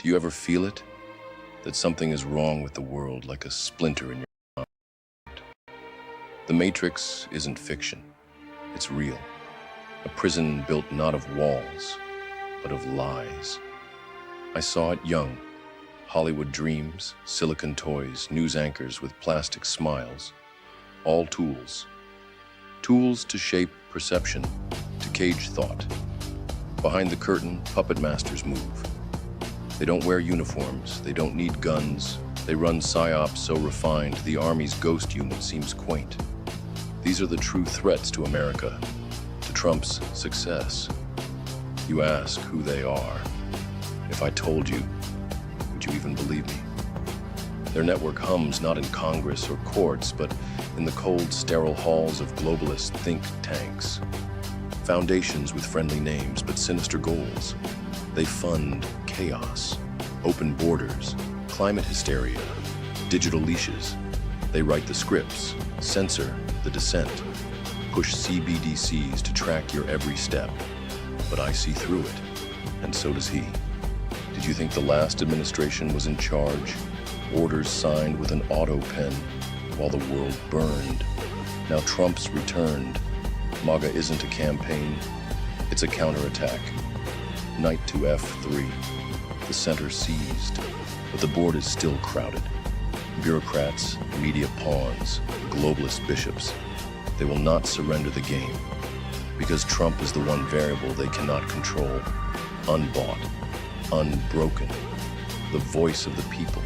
Do you ever feel it? That something is wrong with the world, like a splinter in your mind? The Matrix isn't fiction. It's real. A prison built not of walls, but of lies. I saw it young. Hollywood dreams, silicon toys, news anchors with plastic smiles. All tools. Tools to shape perception, to cage thought. Behind the curtain, puppet masters move. They don't wear uniforms, they don't need guns. They run psyops so refined, the Army's ghost unit seems quaint. These are the true threats to America, to Trump's success. You ask who they are. If I told you, would you even believe me? Their network hums not in Congress or courts, but in the cold, sterile halls of globalist think tanks. Foundations with friendly names, but sinister goals. They fund chaos, open borders, climate hysteria, digital leashes. They write the scripts, censor the dissent, push CBDCs to track your every step. But I see through it, and so does he. Did you think the last administration was in charge? Orders signed with an auto pen while the world burned. Now Trump's returned. MAGA isn't a campaign, it's a counterattack. Knight to F3. The center seized, but the board is still crowded. Bureaucrats, media pawns, globalist bishops. They will not surrender the game, because Trump is the one variable they cannot control. Unbought, unbroken, the voice of the people.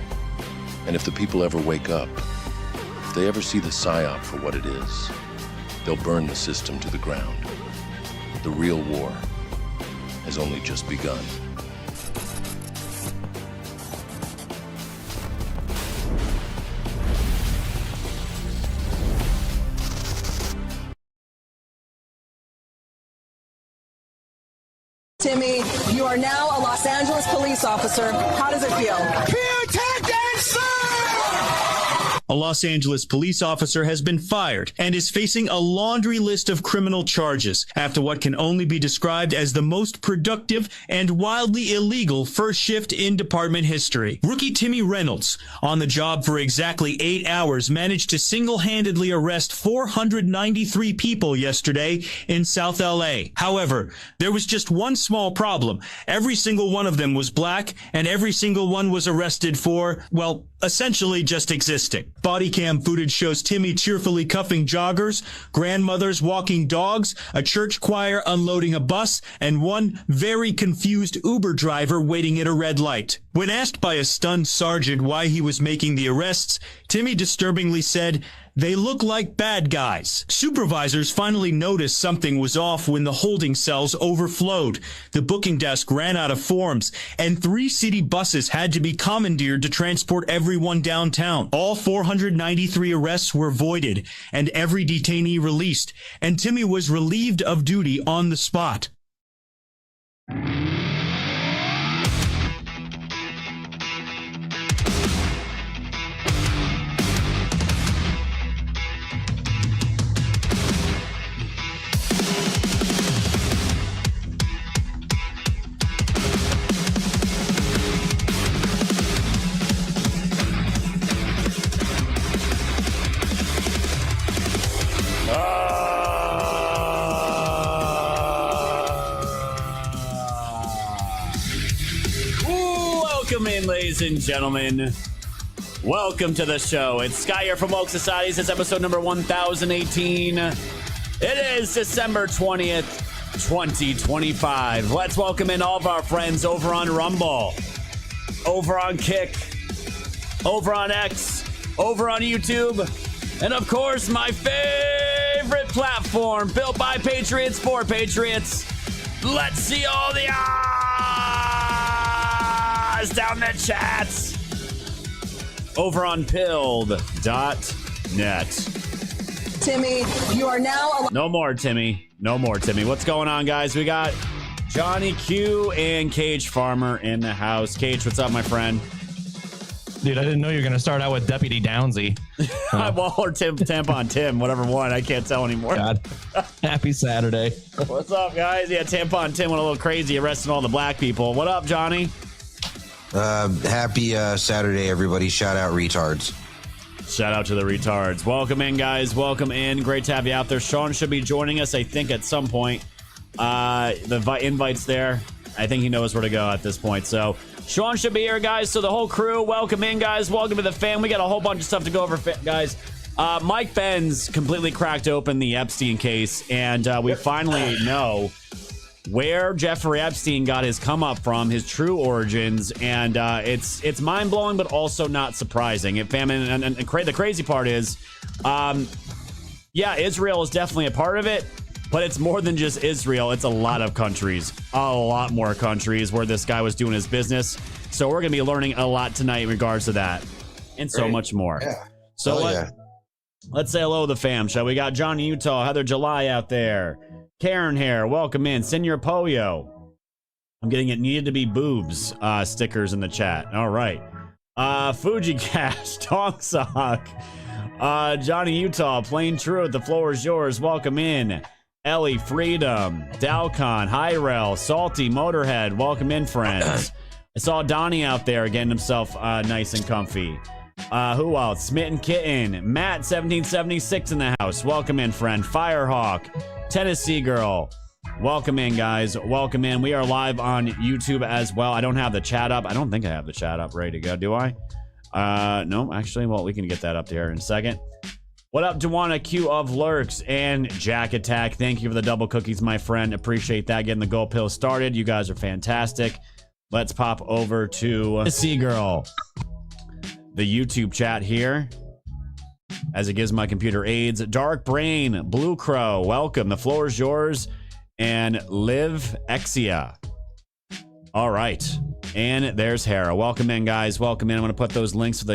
And if the people ever wake up, if they ever see the psyop for what it is, they'll burn the system to the ground. The real war has only just begun. Timmy, you are now a Los Angeles police officer. How does it feel? A Los Angeles police officer has been fired and is facing a laundry list of criminal charges after what can only be described as the most productive and wildly illegal first shift in department history. Rookie Timmy Reynolds, on the job for exactly 8 hours, managed to single-handedly arrest 493 people yesterday in South LA. However, there was just one small problem. Every single one of them was black, and every single one was arrested for, well, essentially just existing. Body cam footage shows Timmy cheerfully cuffing joggers, grandmothers walking dogs, a church choir unloading a bus, and one very confused Uber driver waiting at a red light. When asked by a stunned sergeant why he was making the arrests, Timmy disturbingly said, "They look like bad guys." Supervisors finally noticed something was off when the holding cells overflowed. The booking desk ran out of forms, and 3 city buses had to be commandeered to transport everyone downtown. All 493 arrests were voided, and every detainee released, and Timmy was relieved of duty on the spot. Welcome in, ladies and gentlemen. Welcome to the show. It's Sky here from Woke Societies. It's episode number 1018. It is December 20th, 2025. Let's welcome in all of our friends over on Rumble, over on Kick, over on X, over on YouTube, and of course, my favorite platform, built by Patriots for Patriots. Let's see all the eyes down the chats over on pilled.net. Timmy, you are now No more Timmy. What's going on, guys? We got Johnny Q and Cage Farmer in the house. Cage, what's up, my friend? Dude, I didn't know you were going to start out with Deputy Downsy. Well, or Tampon Tim, whatever one. I can't tell anymore. God. Happy Saturday. What's up, guys? Yeah, Tampon Tim went a little crazy arresting all the black people. What up, Johnny? Happy Saturday, everybody. Shout out retards. Shout out to the retards. Welcome in, guys. Welcome in. Great to have you out there. Sean should be joining us, I think, at some point. The invite's there. I think he knows where to go at this point. So Sean should be here, guys. So the whole crew, welcome in, guys. Welcome to the fam. We got a whole bunch of stuff to go over, guys. Mike Benz completely cracked open the Epstein case, and we finally know where Jeffrey Epstein got his come up from, his true origins, and it's mind blowing, but also not surprising. And the crazy part is, yeah, Israel is definitely a part of it, but it's more than just Israel. It's a lot of countries, a lot more countries where this guy was doing his business. So we're gonna be learning a lot tonight in regards to that, and so much more. Yeah. So let's say hello to the fam, shall we? Got Johnny Utah, Heather July out there. Karen here, welcome in. Senor Pollo. I'm getting it needed to be boobs stickers in the chat. All right. Fuji Cash, Tonk Sock. Johnny Utah, Plain Truth, the floor is yours. Welcome in. Ellie Freedom, Dalcon, Hyrel, Salty, Motorhead. Welcome in, friends. I saw Donnie out there getting himself nice and comfy. Who else? Smitten Kitten, Matt 1776 in the house. Welcome in, friend. Firehawk, Tennessee Girl. Welcome in, guys. Welcome in. We are live on YouTube as well. I don't have the chat up. I don't think I have the chat up ready to go. Do I? No, actually. Well, we can get that up there in a second. What up, Dewana Q of Lurks and Jack Attack? Thank you for the double cookies, my friend. Appreciate that. Getting the gold pill started. You guys are fantastic. Let's pop over to Tennessee Girl. The YouTube chat here, as it gives my computer aids. Dark Brain, Blue Crow, welcome. The floor is yours. And Liv Exia. All right. And there's Hera. Welcome in, guys. Welcome in. I'm going to put those links for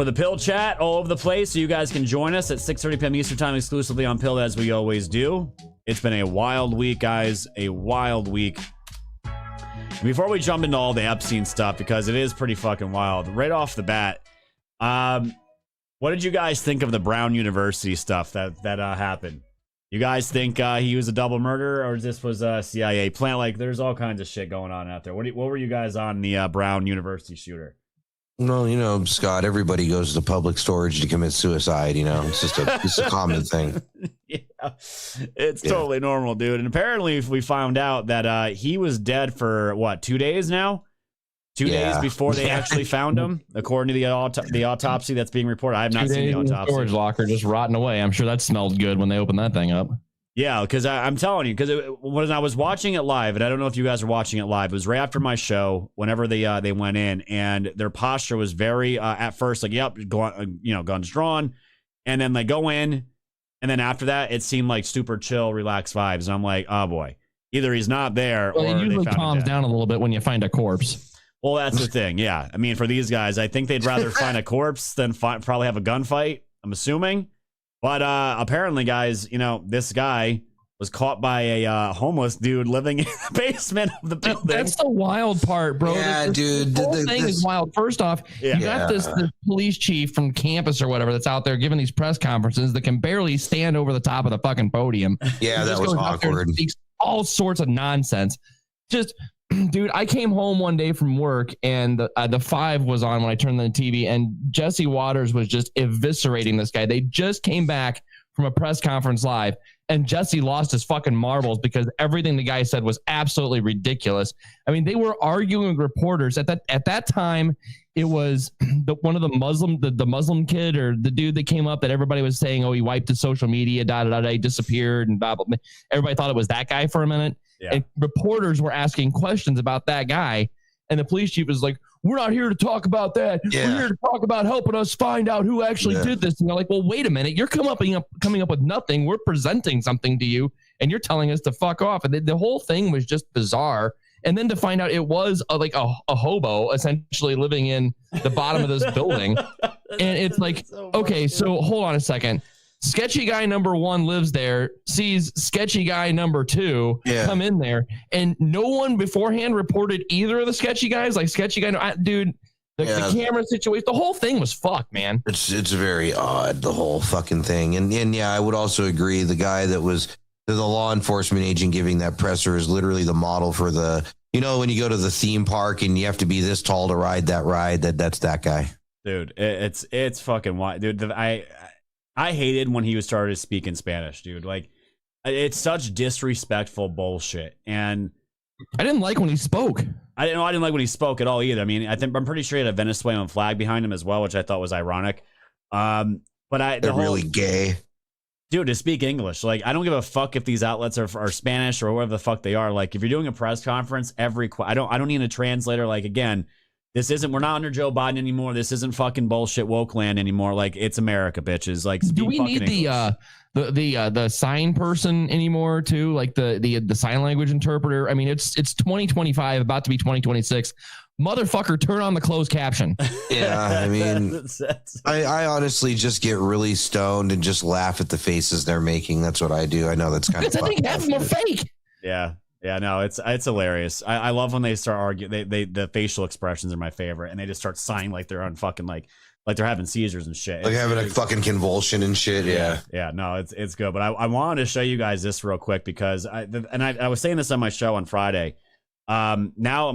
the Pill chat all over the place so you guys can join us at 6:30 p.m. Eastern time exclusively on Pill, as we always do. It's been a wild week, guys. A wild week. Before we jump into all the Epstein stuff, because it is pretty fucking wild, right off the bat, what did you guys think of the Brown University stuff that happened? You guys think he was a double murderer, or this was a CIA plant? Like, there's all kinds of shit going on out there. What were you guys on the Brown University shooter? Well, you know, Scott, everybody goes to public storage to commit suicide. You know, it's just a common thing. Yeah, it's totally normal, dude. And apparently we found out that he was dead for, what, 2 days now? 2 days before they actually found him, according to the autopsy that's being reported. I have not seen the autopsy. Storage locker just rotting away. I'm sure that smelled good when they opened that thing up. Yeah, because I'm telling you, because when I was watching it live, and I don't know if you guys are watching it live, it was right after my show, whenever they went in, and their posture was very, at first, like, yep, guns drawn, and then they go in, and then after that, it seemed like super chill, relaxed vibes, and I'm like, oh boy, either he's not there, or it usually calms down a little bit when you find a corpse. Well, that's the thing, yeah. I mean, for these guys, I think they'd rather find a corpse than probably have a gunfight, I'm assuming. But apparently, guys, this guy was caught by a homeless dude living in the basement of the building. That's the wild part, bro. Yeah, dude. The whole thing is wild. First off, you got this police chief from campus or whatever that's out there giving these press conferences that can barely stand over the top of the fucking podium. Yeah, that was awkward. Speaks all sorts of nonsense. Just, dude, I came home one day from work and the 5 was on when I turned on the TV, and Jesse Waters was just eviscerating this guy. They just came back from a press conference live, and Jesse lost his fucking marbles because everything the guy said was absolutely ridiculous. I mean, they were arguing with reporters at that time. It was one of the Muslim kid, or the dude that came up that everybody was saying, oh, he wiped his social media, he disappeared, and blah, blah, blah. Everybody thought it was that guy for a minute. Yeah. And reporters were asking questions about that guy, and the police chief was like, we're not here to talk about that. Yeah. We're here to talk about helping us find out who actually did this. And they're like, well, wait a minute. You're coming up with nothing. We're presenting something to you, and you're telling us to fuck off. And the whole thing was just bizarre. And then to find out it was a hobo essentially living in the bottom of this building. And it's like, okay, so hold on a second. Sketchy guy number 1 lives there, sees sketchy guy number 2 come in there, and no one beforehand reported either of the sketchy guys. Like, sketchy guy, dude, the camera situation, the whole thing was fucked, man. It's very odd, the whole fucking thing. And yeah, I would also agree the guy that was the law enforcement agent giving that presser is literally the model for the You know, when you go to the theme park and you have to be this tall to ride that ride, that's that guy. Dude, it's fucking wild. Dude, I hated when he started speaking Spanish, dude. Like, it's such disrespectful bullshit. And I didn't like when he spoke. I didn't like when he spoke at all either. I mean, I'm pretty sure he had a Venezuelan flag behind him as well, which I thought was ironic. But They're really gay. Dude, to speak English, like, I don't give a fuck if these outlets are Spanish or whatever the fuck they are. Like, if you're doing a press conference, I don't need a translator. Like, again, we're not under Joe Biden anymore. This isn't fucking bullshit woke land anymore. Like, it's America, bitches. Like, do we need the sign person anymore too? Like the sign language interpreter. I mean, it's 2025, about to be 2026. Motherfucker, turn on the closed caption. Yeah, I mean, I honestly just get really stoned and just laugh at the faces they're making. That's what I do. I know that's kind of. I think half of them are fake. Yeah, no, it's hilarious. I love when they start arguing. The facial expressions are my favorite, and they just start sighing like they're on fucking like they're having seizures and shit. Like having a fucking convulsion and shit. Yeah. No, it's good. But I wanted to show you guys this real quick because I was saying this on my show on Friday. Now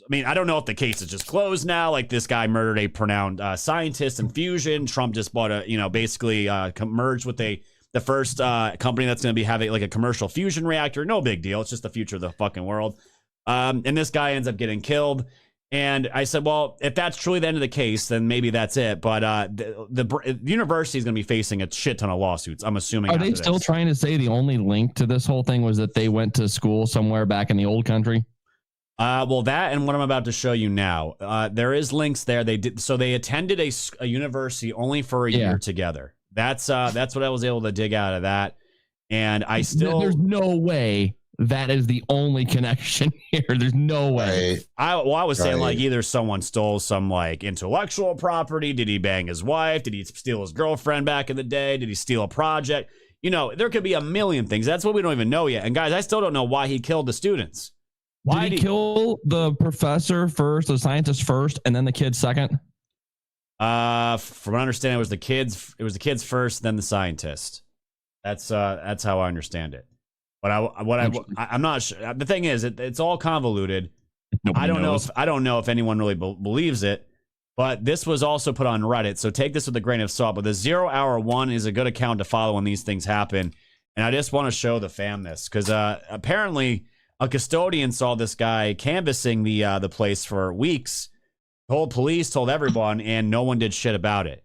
I mean, I don't know if the case is just closed now. Like, this guy murdered a renowned scientist in fusion. Trump just bought basically merged with the first company that's going to be having like a commercial fusion reactor. No big deal. It's just the future of the fucking world. And this guy ends up getting killed. And I said, well, if that's truly the end of the case, then maybe that's it. But the university is going to be facing a shit ton of lawsuits, I'm assuming. Are they still trying to say the only link to this whole thing was that they went to school somewhere back in the old country? Well, that and what I'm about to show you now, there is links there. They attended a university only for a year together. That's what I was able to dig out of that. And there's no way that is the only connection here. There's no way. I was saying like either someone stole some like intellectual property. Did he bang his wife? Did he steal his girlfriend back in the day? Did he steal a project? You know, there could be a million things. That's what we don't even know yet. And guys, I still don't know why he killed the students. Why did he kill the professor first, the scientist first, and then the kids second? From what I understand, it was the kids first, then the scientist. That's how I understand it. But I'm not sure. The thing is, it's all convoluted. I don't know if anyone really believes it. But this was also put on Reddit, so take this with a grain of salt. But the 0 Hour 1 is a good account to follow when these things happen. And I just want to show the fam this because apparently a custodian saw this guy canvassing the place for weeks, told police, told everyone, and no one did shit about it.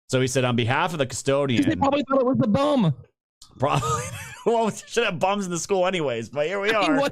So he said, on behalf of the custodian, they probably thought it was the bum. Probably. Well, we should have bums in the school anyways, but here we are.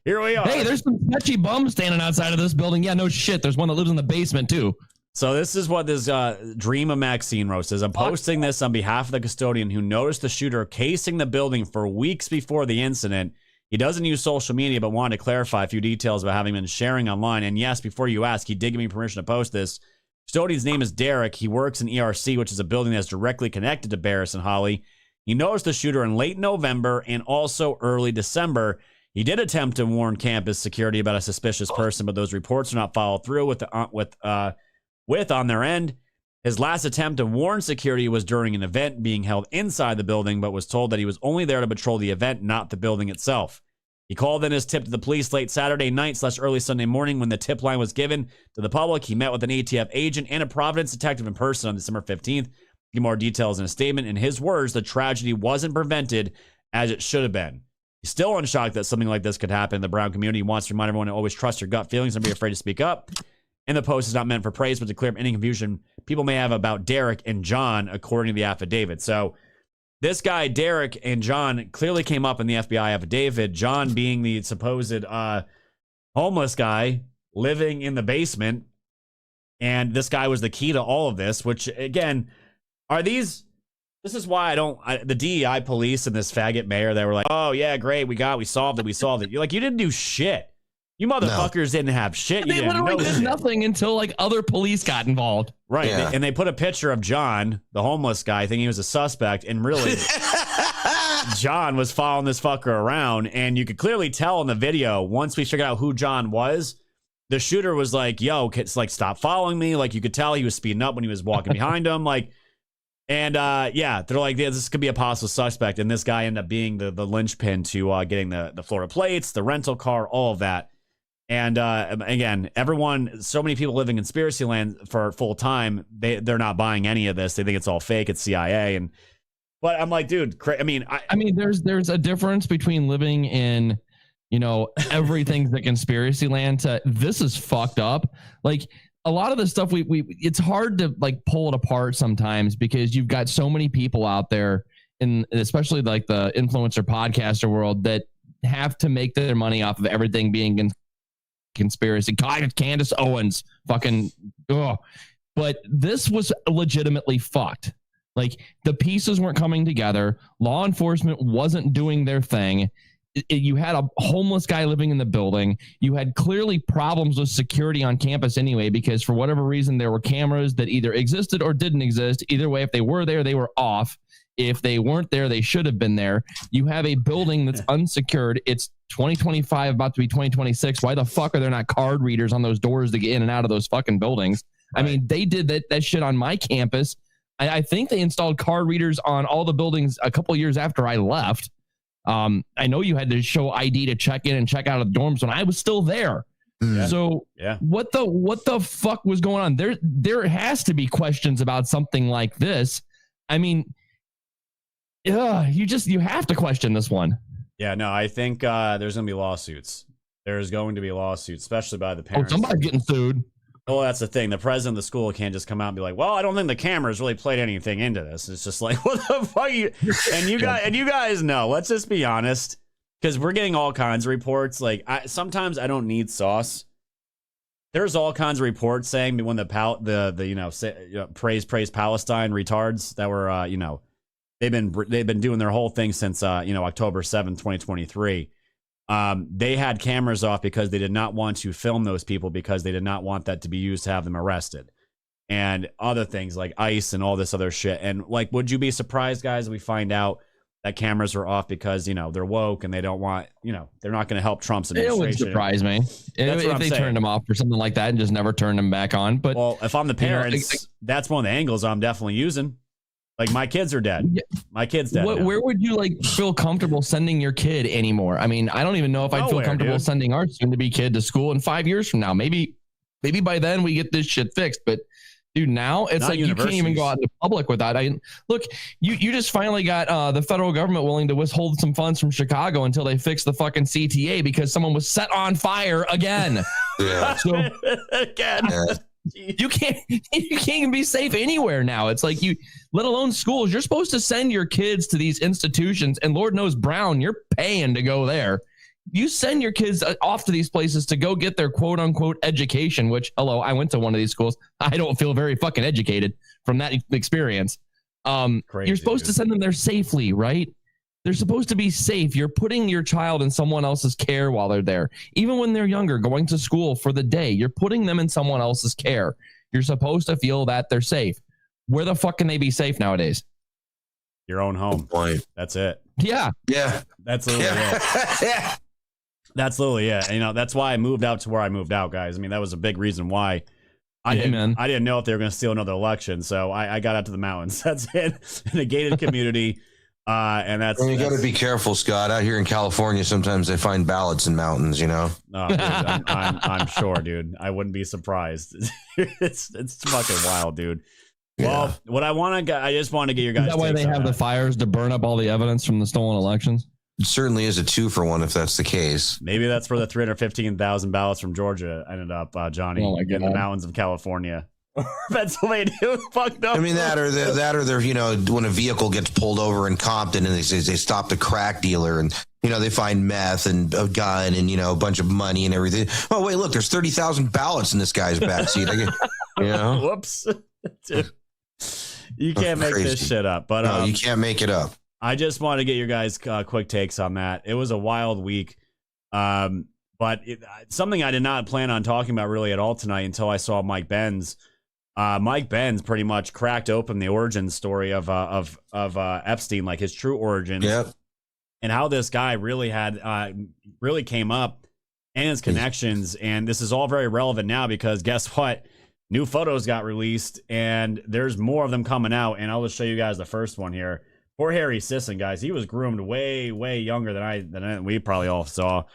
Here we are. Hey, there's some sketchy bums standing outside of this building. Yeah, no shit. There's one that lives in the basement, too. So this is what this Dream of Maxine wrote. Says, I'm posting this on behalf of the custodian who noticed the shooter casing the building for weeks before the incident. He doesn't use social media, but wanted to clarify a few details about having been sharing online. And yes, before you ask, he did give me permission to post this. Custodian's name is Derek. He works in ERC, which is a building that's directly connected to Barris and Holly. He noticed the shooter in late November and also early December. He did attempt to warn campus security about a suspicious person, but those reports are not followed through with on their end. His last attempt to warn security was during an event being held inside the building, but was told that he was only there to patrol the event, not the building itself. He called in his tip to the police late Saturday night / early Sunday morning when the tip line was given to the public. He met with an ATF agent and a Providence detective in person on December 15th. Give more details in a statement. In his words, the tragedy wasn't prevented as it should have been. He's still unshocked that something like this could happen in the Brown community. He wants to remind everyone to always trust your gut feelings and be afraid to speak up. And the post is not meant for praise, but to clear up any confusion people may have about Derek and John, according to the affidavit. So this guy, Derek and John, clearly came up in the FBI affidavit. John being the supposed homeless guy living in the basement. And this guy was the key to all of this, which, again, this is why the DEI police and this faggot mayor, they were like, oh, yeah, great, we solved it. You're like, you didn't do shit. You motherfuckers didn't have shit. You they literally did nothing until like other police got involved. Right. Yeah. And they put a picture of John, the homeless guy, thinking he was a suspect. And really, John was following this fucker around. And you could clearly tell in the video, once we figured out who John was, the shooter was like, yo, it's like, stop following me. Like, you could tell he was speeding up when he was walking behind him. Like, And yeah, they're like, this could be a possible suspect. And this guy ended up being the linchpin to getting the Florida plates, the rental car, all of that. And again, so many people live in conspiracy land for full time. They're not buying any of this. They think it's all fake. It's CIA. But I'm like, dude, I mean, there's a difference between living in, everything's the conspiracy land to this is fucked up. Like a lot of the stuff we it's hard to like pull it apart sometimes because you've got so many people out there especially like the influencer podcaster world that have to make their money off of everything being conspiracy. Candace Owens, fucking, but this was legitimately fucked. Like the pieces weren't coming together. Law enforcement wasn't doing their thing. You had a homeless guy living in the building. You had clearly problems with security on campus anyway, because for whatever reason, there were cameras that either existed or didn't exist. Either way, if they were there, they were off. If they weren't there, they should have been there. You have a building that's unsecured. It's 2025, about to be 2026. Why the fuck are there not card readers on those doors to get in and out of those fucking buildings? Right. I mean, they did that shit on my campus. I think they installed card readers on all the buildings a couple years after I left. I know you had to show ID to check in and check out of the dorms when I was still there. Yeah. So what the fuck was going on? There has to be questions about something like this. I mean, you have to question this one. Yeah, no, I think there's going to be lawsuits. There's going to be lawsuits, especially by the parents. Oh, somebody's getting sued. Well, that's the thing. The president of the school can't just come out and be like, well, I don't think the cameras really played anything into this. It's just like, what the fuck? And you guys know, let's just be honest, because we're getting all kinds of reports. Like, sometimes I don't need sauce. There's all kinds of reports saying when praise Palestine retards that were, they've been doing their whole thing since, October 7th, 2023. They had cameras off because they did not want to film those people because they did not want that to be used to have them arrested and other things like ICE and all this other shit. And like, would you be surprised, guys, if we find out that cameras are off because, they're woke and they don't want, they're not going to help Trump's administration? It would surprise me if they turned them off for something like that and just never turned them back on. But well, if I'm the parents, that's one of the angles I'm definitely using. Like my kids are dead. My kid's dead. Where would you feel comfortable sending your kid anymore? I mean, I don't even know if I'd feel comfortable sending our soon-to-be kid to school in 5 years from now. Maybe by then we get this shit fixed. But dude, now it's like you can't even go out in the public without. Look, you just finally got the federal government willing to withhold some funds from Chicago until they fix the fucking CTA because someone was set on fire again. Yeah. So again. Yeah. You can't even be safe anywhere now. It's like let alone schools. You're supposed to send your kids to these institutions, and Lord knows Brown, you're paying to go there. You send your kids off to these places to go get their quote unquote education, which, hello, I went to one of these schools. I don't feel very fucking educated from that experience. Crazy, you're supposed to send them there safely, right? They're supposed to be safe. You're putting your child in someone else's care while they're there. Even when they're younger, going to school for the day, you're putting them in someone else's care. You're supposed to feel that they're safe. Where the fuck can they be safe nowadays? Your own home. That's it. Yeah. Yeah. That's literally it. Yeah. That's literally it. That's why I moved out to where I moved out, guys. I mean, that was a big reason why I didn't know if they were going to steal another election. So I got out to the mountains. That's it. In a gated community. And you got to be careful, Scott. Out here in California, sometimes they find ballots in mountains. Oh, dude, I'm sure, dude. I wouldn't be surprised. it's fucking wild, dude. Yeah. Well, what I just want to get your guys. Is that why they have the fires to burn up all the evidence from the stolen elections? It certainly is a 2-for-1 if that's the case. Maybe that's where the 315,000 ballots from Georgia ended up, Johnny, in the mountains of California. Pennsylvania, fucked up. I mean that, or they're when a vehicle gets pulled over in Compton and they stop the crack dealer and they find meth and a gun and a bunch of money and everything. Oh wait, look, there's 30,000 ballots in this guy's backseat. Whoops, dude. You can't make this shit up. But no, you can't make it up. I just want to get your guys' quick takes on that. It was a wild week. But something I did not plan on talking about really at all tonight until I saw Mike Benz. Mike Benz pretty much cracked open the origin story of Epstein, like his true origins, and how this guy really came up and his connections. And this is all very relevant now because guess what? new photos got released, and there's more of them coming out. And I'll just show you guys the first one here. Poor Harry Sisson, guys. He was groomed way, way younger than we probably all saw.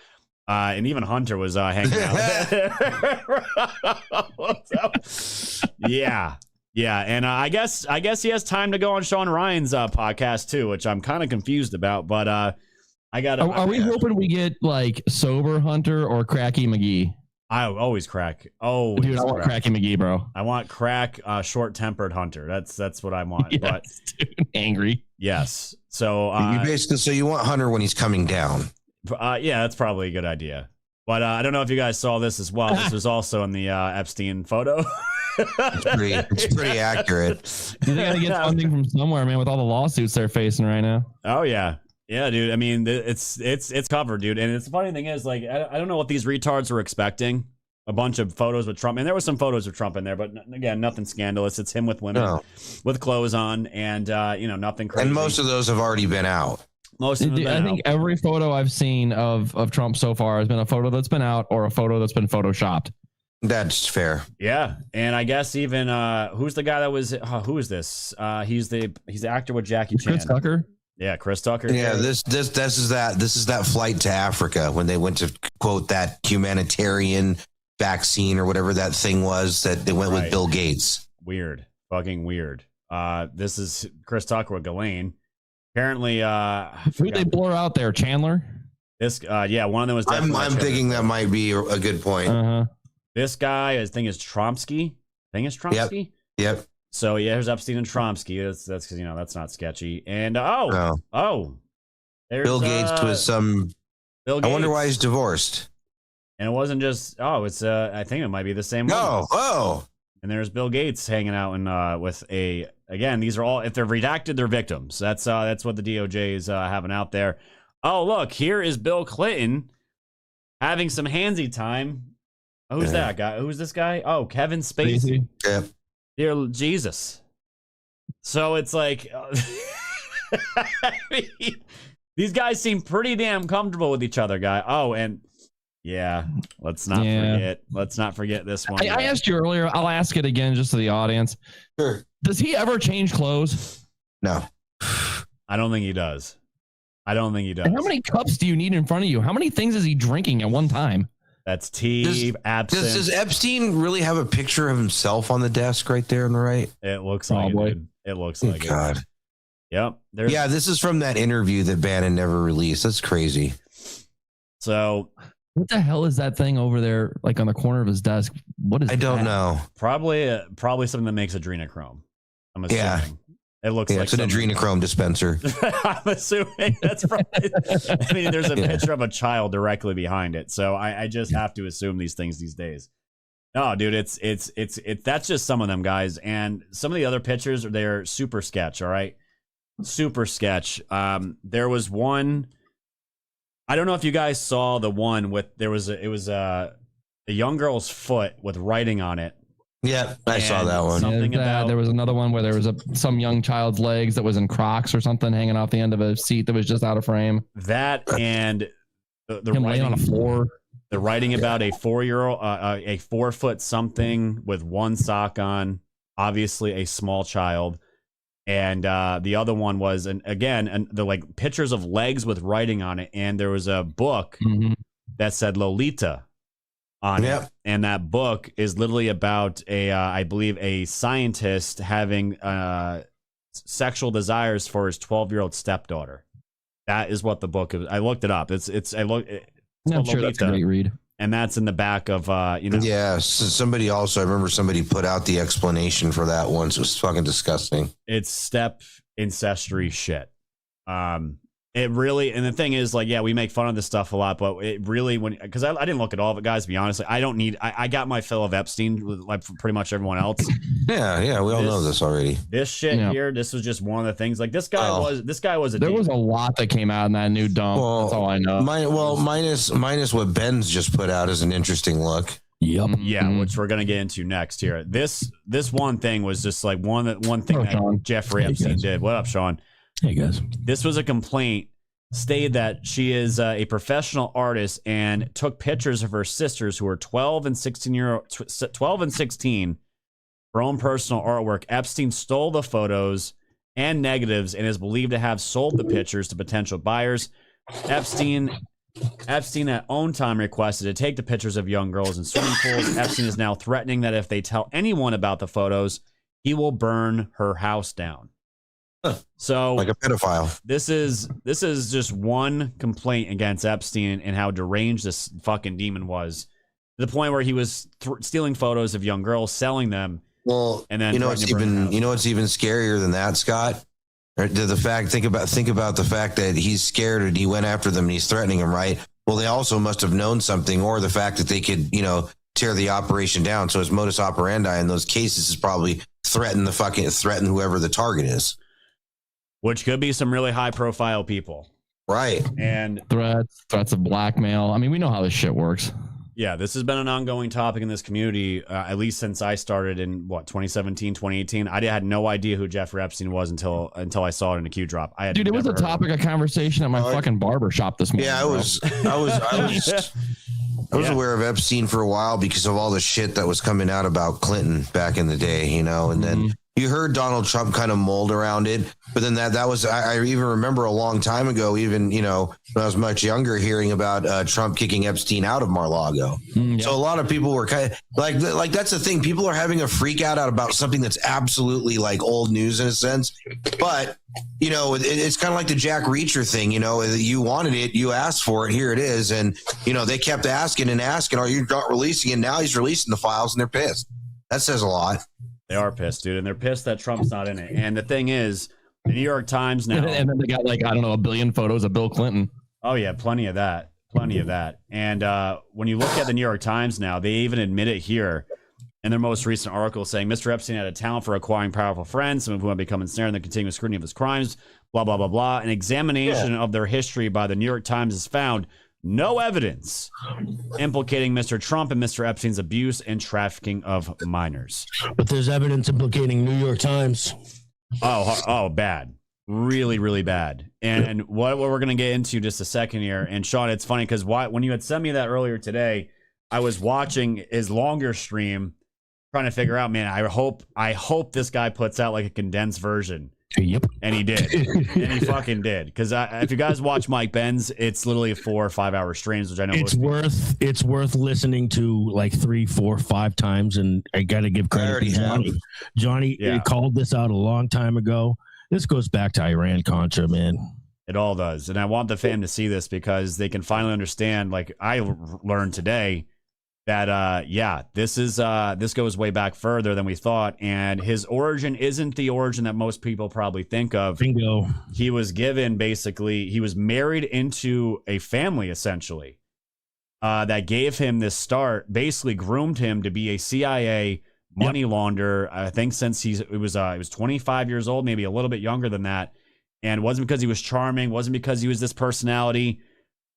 And even Hunter was hanging out. Yeah. And I guess he has time to go on Sean Ryan's podcast too, which I'm kind of confused about. But I got. Are we hoping we get like sober Hunter or Cracky McGee? I always crack. Oh, dude, I want Cracky McGee, bro. I want crack, short-tempered Hunter. That's what I want. Yes, but dude, angry. Yes. So you basically, so you want Hunter when he's coming down. Yeah, that's probably a good idea. But I don't know if you guys saw this as well. This was also in the Epstein photo. It's pretty accurate. They gotta get funding from somewhere, man. With all the lawsuits they're facing right now. Oh yeah, dude. I mean, it's covered, dude. And it's the funny thing is, like, I don't know what these retards were expecting. A bunch of photos with Trump, and there was some photos of Trump in there, but again, nothing scandalous. It's him with women with clothes on, and nothing crazy. And most of those have already been out. Most of them. I think every photo I've seen of Trump so far has been a photo that's been out or a photo that's been photoshopped. That's fair. Yeah, and I guess even who's the guy that was? Who is this? He's the actor with Jackie Chan. Chris Tucker. Yeah, Chris Tucker. Yeah, this is that flight to Africa when they went to quote that humanitarian vaccine or whatever that thing was that they went with Bill Gates. Weird, fucking weird. This is Chris Tucker with Ghislaine. Apparently, who they blur out there? Chandler. This, one of them was. I'm thinking that might be a good point. This guy, his thing is Tromsky. Yep. So yeah, there's Epstein and Tromsky. That's because that's not sketchy. And there's Bill Gates was some. Bill Gates. I wonder why he's divorced. And it wasn't just it's I think it might be the same one. And there's Bill Gates hanging out and with again, these are all, if they're redacted, they're victims. That's what the DOJ is having out there. Oh, look, here is Bill Clinton having some handsy time. Oh, who's that guy? Who's this guy? Oh, Kevin Spacey. Yeah. Dear Jesus. So it's like I mean, these guys seem pretty damn comfortable with each other, guy. Oh, and yeah, let's not forget this one. I asked you earlier. I'll ask it again just to the audience. Sure. Does he ever change clothes? No. I don't think he does. And how many cups do you need in front of you? How many things is he drinking at one time? That's tea, absinthe. Does Epstein really have a picture of himself on the desk right there on the right? It looks like it, dude. It looks like it. God. Yep. Yeah, this is from that interview that Bannon never released. That's crazy. So what the hell is that thing over there, like on the corner of his desk? What is? I don't know. Probably something that makes adrenochrome. I'm assuming. Yeah. It looks like it's an adrenochrome dispenser. I'm assuming that's probably. I mean, there's a picture of a child directly behind it, so I just have to assume these things these days. No, dude, it's that's just some of them, guys, and some of the other pictures they're super sketch. All right, super sketch. There was one. I don't know if you guys saw the one with it was a young girl's foot with writing on it. Yeah, I saw that one. There was another one where there was some young child's legs that was in Crocs or something hanging off the end of a seat that was just out of frame. That and the him writing laying on a floor. The writing about a 4-year-old, a 4 foot something with one sock on, obviously a small child. And the other one was, the like pictures of legs with writing on it. And there was a book that said Lolita on it. And that book is literally about I believe a scientist having sexual desires for his 12-year-old stepdaughter. That is what the book is. I looked it up. I'm sure Lolita, that's a great read. And that's in the back of Yeah, somebody also, I remember somebody put out the explanation for that once. It was fucking disgusting. It's step ancestry shit. It really, and the thing is, like, yeah, we make fun of this stuff a lot, but it really, because I didn't look at all of it, guys, to be honest. I got my fill of Epstein, like pretty much everyone else. Yeah, we all know this already. This shit here, this was just one of the things. Like, this guy was a There was a lot that came out in that new dump. That's all I know. Minus what Benz just put out is an interesting look. Yep. Yeah, which we're gonna get into next here. This one thing was just like one thing that Sean. Jeffrey Epstein did. What up, Sean? Hey guys. This was a complaint stated that she is a professional artist and took pictures of her sisters who were 12 and 16 her own personal artwork. Epstein stole the photos and negatives and is believed to have sold the pictures to potential buyers. Epstein at own time requested to take the pictures of young girls in swimming pools. Epstein is now threatening that if they tell anyone about the photos, he will burn her house down. So, like a pedophile. This is just one complaint against Epstein and how deranged this fucking demon was, to the point where he was stealing photos of young girls, selling them. Well, and then you know what's even scarier than that, Scott? Or think about the fact that he's scared and he went after them and he's threatening them, right? Well, they also must have known something, or the fact that they could, tear the operation down. So his modus operandi in those cases is probably threaten whoever the target is. Which could be some really high profile people. Right. And threats of blackmail. I mean, we know how this shit works. Yeah, this has been an ongoing topic in this community, at least since I started in 2017, 2018. I had no idea who Jeffrey Epstein was until I saw it in a Q drop. Dude, it was a topic of conversation at my fucking barber shop this morning. Yeah, I was aware of Epstein for a while because of all the shit that was coming out about Clinton back in the day, and then you heard Donald Trump kind of mold around it, but then that was, I even remember a long time ago, even, when I was much younger, hearing about Trump kicking Epstein out of Mar-a-Lago. So a lot of people were kind of like that's the thing. People are having a freak out about something that's absolutely like old news in a sense. But, it's kind of like the Jack Reacher thing, you wanted it, you asked for it, here it is. And, they kept asking, are you not releasing it? Now he's releasing the files and they're pissed. That says a lot. They are pissed, dude, and they're pissed that Trump's not in it. And the thing is, the New York Times now... And then they got, a billion photos of Bill Clinton. Oh, yeah, plenty of that. And when you look at the New York Times now, they even admit it here in their most recent article, saying Mr. Epstein had a talent for acquiring powerful friends, some of whom have become ensnared in the continuous scrutiny of his crimes, blah, blah, blah, blah. An examination of their history by the New York Times has found no evidence implicating Mr. Trump and Mr. Epstein's abuse and trafficking of minors. But there's evidence implicating New York Times. Oh, bad. Really, really bad. And what we're going to get into just a second here. And Sean, it's funny because when you had sent me that earlier today, I was watching his longer stream trying to figure out, man, I hope this guy puts out like a condensed version. Yep. And he did. And he fucking did. Because if you guys watch Mike Benz, it's literally 4 or 5 hour streams, which I know it's worth listening to like 3, 4, 5 times. And I got to give credit to Johnny. Johnny called this out a long time ago. This goes back to Iran-Contra, man. It all does. And I want the fam to see this because they can finally understand, like I learned today, that this goes way back further than we thought, and his origin isn't the origin that most people probably think of. Bingo. He was married into a family essentially that gave him this start, basically groomed him to be a CIA money launderer. I think since he was 25 years old, maybe a little bit younger than that, and it wasn't because he was charming, wasn't because he was this personality.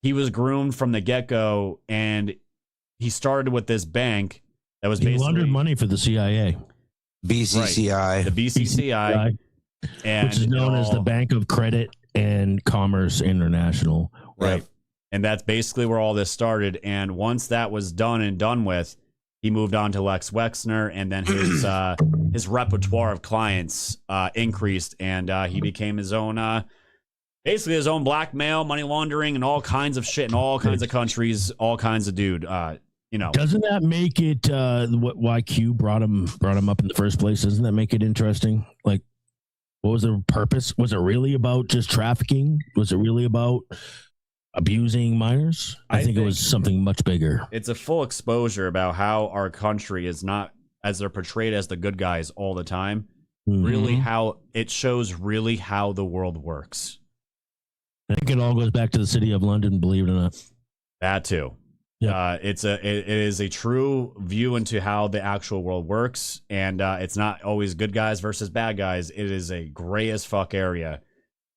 He was groomed from the get-go, and he started with this bank that was basically... He laundered money for the CIA. BCCI. Right, the BCCI. Which is known as the Bank of Credit and Commerce International. Right. And that's basically where all this started. And once that was done and done with, he moved on to Lex Wexner, and then his repertoire of clients increased, and he became his own... basically his own blackmail, money laundering, and all kinds of shit in all kinds of countries, all kinds of dude. Doesn't that make it why Q brought him up in the first place? Doesn't that make it interesting? Like, what was the purpose? Was it really about just trafficking? Was it really about abusing minors? I think it was something much bigger. It's a full exposure about how our country is not, as they're portrayed as the good guys all the time, really how it shows really how the world works. I think it all goes back to the city of London, believe it or not. That too. Yeah. It is a true view into how the actual world works, and it's not always good guys versus bad guys. It is a gray as fuck area,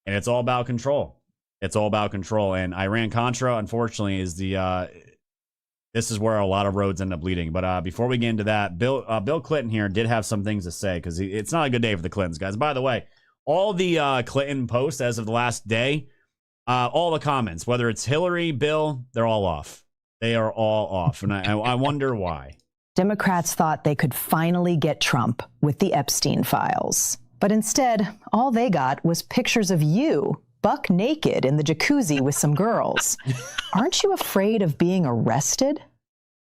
and it's all about control. It's all about control, and Iran-Contra, unfortunately, is this is where a lot of roads end up leading. But before we get into that, Bill Clinton here did have some things to say, because it's not a good day for the Clintons, guys. By the way, all the Clinton posts as of the last day, all the comments, whether it's Hillary, Bill, they're all off. They are all off, and I wonder why. Democrats thought they could finally get Trump with the Epstein files. But instead, all they got was pictures of you, buck naked in the jacuzzi with some girls. Aren't you afraid of being arrested?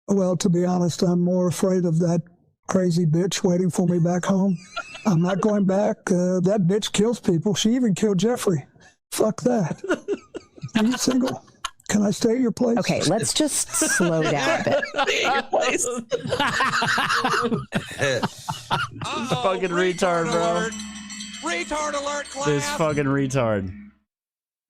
Well, to be honest, I'm more afraid of that crazy bitch waiting for me back home. I'm not going back. That bitch kills people. She even killed Jeffrey. Fuck that. Are you single? Can I stay at your place? Okay, let's just slow down a bit. Fucking retard, bro. Retard alert, class. This fucking retard. It'd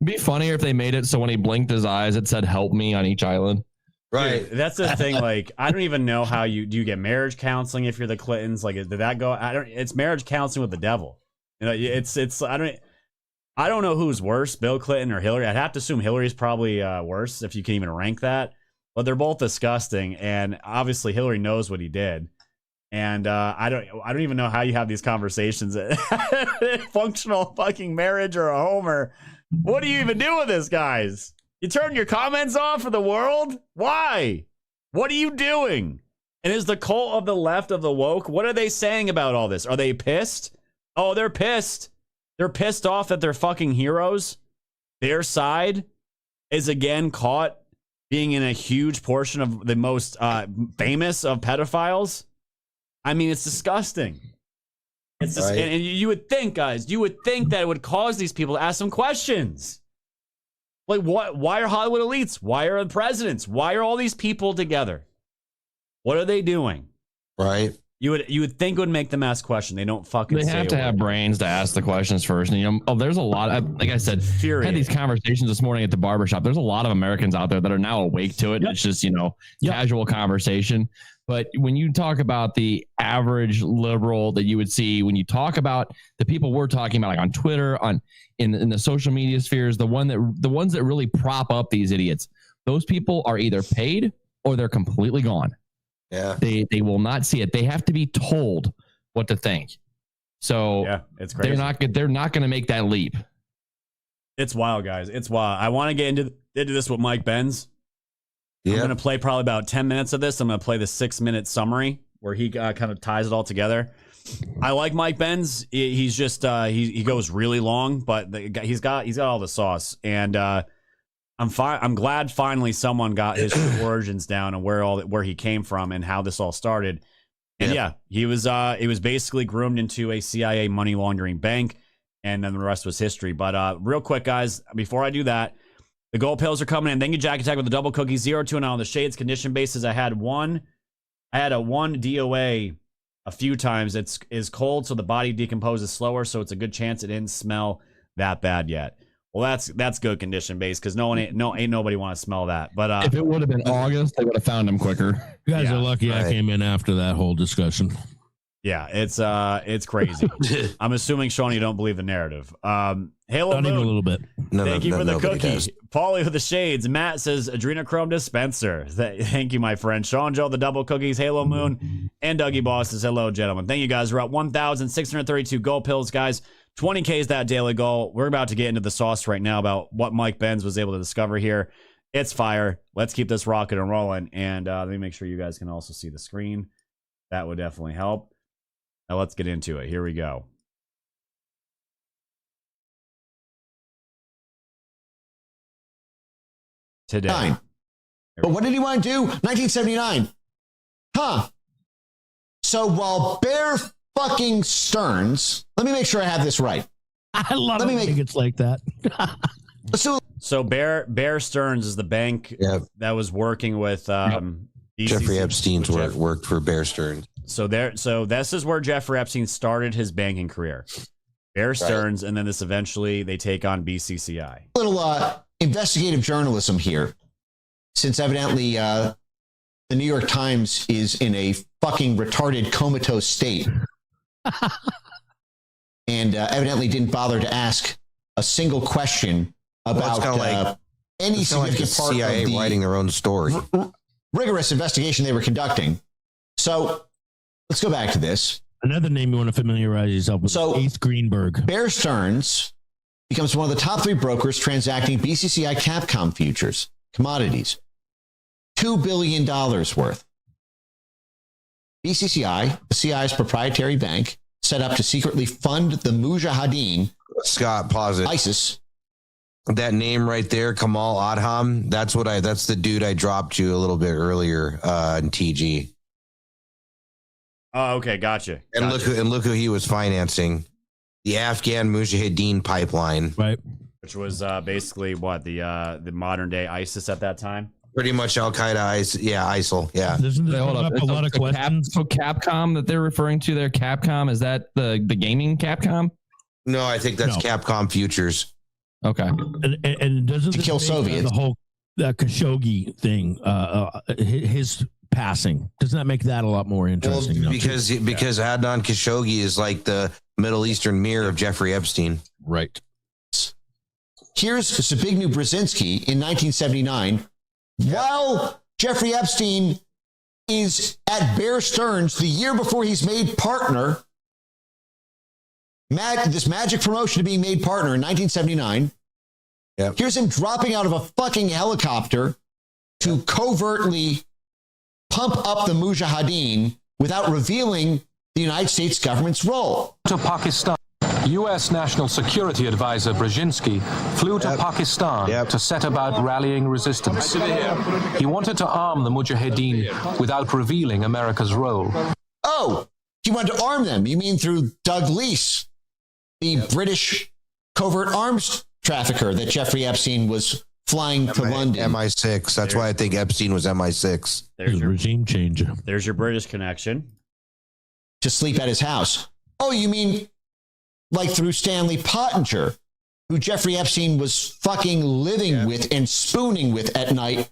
be funnier if they made it so when he blinked his eyes, it said "help me" on each island. Right. Dude, that's the thing. Like, I don't even know how you get marriage counseling if you're the Clintons. Like, did that go? It's marriage counseling with the devil. You know, it's. I don't know who's worse, Bill Clinton or Hillary. I'd have to assume Hillary's probably worse if you can even rank that. But they're both disgusting, and obviously Hillary knows what he did. And I don't even know how you have these conversations. Functional fucking marriage or a homer. What do you even do with this, guys? You turn your comments off for the world? Why? What are you doing? And is the cult of the left of the woke, what are they saying about all this? Are they pissed? Oh, they're pissed. They're pissed off that their fucking heroes, their side, is again caught being in a huge portion of the most famous of pedophiles. I mean, it's disgusting. It's just, and you would think, guys, that it would cause these people to ask some questions. Like, what? Why are Hollywood elites? Why are the presidents? Why are all these people together? What are they doing? Right. You would think it would make them ask questions. They don't fucking. They have to have brains to ask the questions first. And there's a lot. Like I said, I had these conversations this morning at the barbershop. There's a lot of Americans out there that are now awake to it. Yep. It's just casual conversation. But when you talk about the average liberal that you would see, when you talk about the people we're talking about, like on Twitter, in the social media spheres, the ones that really prop up these idiots, those people are either paid or they're completely gone. Yeah, they will not see it. They have to be told what to think. So yeah, it's crazy. They're not going to make that leap. It's wild, guys. It's wild. I want to get into this with Mike Benz. Yeah. I'm going to play probably about 10 minutes of this. I'm going to play the 6-minute summary where he kind of ties it all together. I like Mike Benz. He's just he goes really long, but he's got all the sauce. And I'm glad finally someone got his true origins down and where he came from and how this all started. And he was basically groomed into a CIA money laundering bank, and then the rest was history. But real quick, guys, before I do that, the gold pills are coming in. Thank you, Jack Attack, with the double cookie 0-2 and on the shades condition basis. I had a one DOA a few times. It is cold, so the body decomposes slower. So it's a good chance it didn't smell that bad yet. Well, that's good condition based because ain't nobody want to smell that. But if it would have been August, they would have found him quicker. You guys are lucky I came in after that whole discussion. Yeah, it's crazy. I'm assuming, Sean, you don't believe the narrative. Halo Not Moon, even a little bit. Thank you for the cookie. Paulie with the shades. Matt says adrenochrome dispenser. Thank you, my friend. Sean Joe, the double cookies. Halo Moon and Dougie Boss says hello, gentlemen. Thank you, guys. We're at 1,632 gold pills, guys. 20K is that daily goal. We're about to get into the sauce right now about what Mike Benz was able to discover here. It's fire. Let's keep this rocking and rolling. And let me make sure you guys can also see the screen. That would definitely help. Now let's get into it. Here we go. Today. But what did he want to do? 1979. Huh. So while Bear fucking Stearns, let me make sure I have this right. I love it when it's like that. So Bear Stearns is the bank that was working with Jeffrey Epstein's worked for Bear Stearns. So this is where Jeffrey Epstein started his banking career. Bear Stearns, and then they take on BCCI. A little investigative journalism here, since evidently the New York Times is in a fucking retarded comatose state. And evidently didn't bother to ask a single question about any significant part CIA of the writing their own story. Rigorous investigation they were conducting. So let's go back to this. Another name you want to familiarize yourself with. So Ace Greenberg. Bear Stearns becomes one of the top 3 brokers transacting BCCI Capcom futures, commodities, $2 billion worth. BCCI, the CIA's proprietary bank, set up to secretly fund the Mujahideen, Scott, pause it. ISIS. That name right there, Kamal Adham. That's the dude I dropped you a little bit earlier in TG. Oh, okay, gotcha. And look who he was financing. The Afghan Mujahideen pipeline. Right. Which was basically what the modern day ISIS at that time. Pretty much Al Qaeda, ISIL. Yeah. Doesn't this Wait, hold bring up. up a lot of questions? So Capcom that they're referring to there, Capcom, is that the gaming Capcom? No, I think that's No. Capcom Futures. Okay. And doesn't To this kill make, Soviets. the whole Khashoggi thing, his passing, doesn't that make that a lot more interesting? now, too? because Adnan Khashoggi is like the Middle Eastern mirror of Jeffrey Epstein. Right. Here's Zbigniew Brzezinski in 1979. While Jeffrey Epstein is at Bear Stearns the year before he's made partner, this magic promotion to being made partner in 1979. Yep. Here's him dropping out of a fucking helicopter to covertly pump up the Mujahideen without revealing the United States government's role. To Pakistan. U.S. National Security Advisor Brzezinski flew to Pakistan to set about rallying resistance. He wanted to arm the Mujahideen without revealing America's role. Oh, he wanted to arm them. You mean through Doug Leese, the British covert arms trafficker that Jeffrey Epstein was flying to London. MI6. That's why I think Epstein was MI6. There's your regime change. There's your British connection. To sleep at his house. Oh, you mean like through Stanley Pottinger, who Jeffrey Epstein was fucking living with and spooning with at night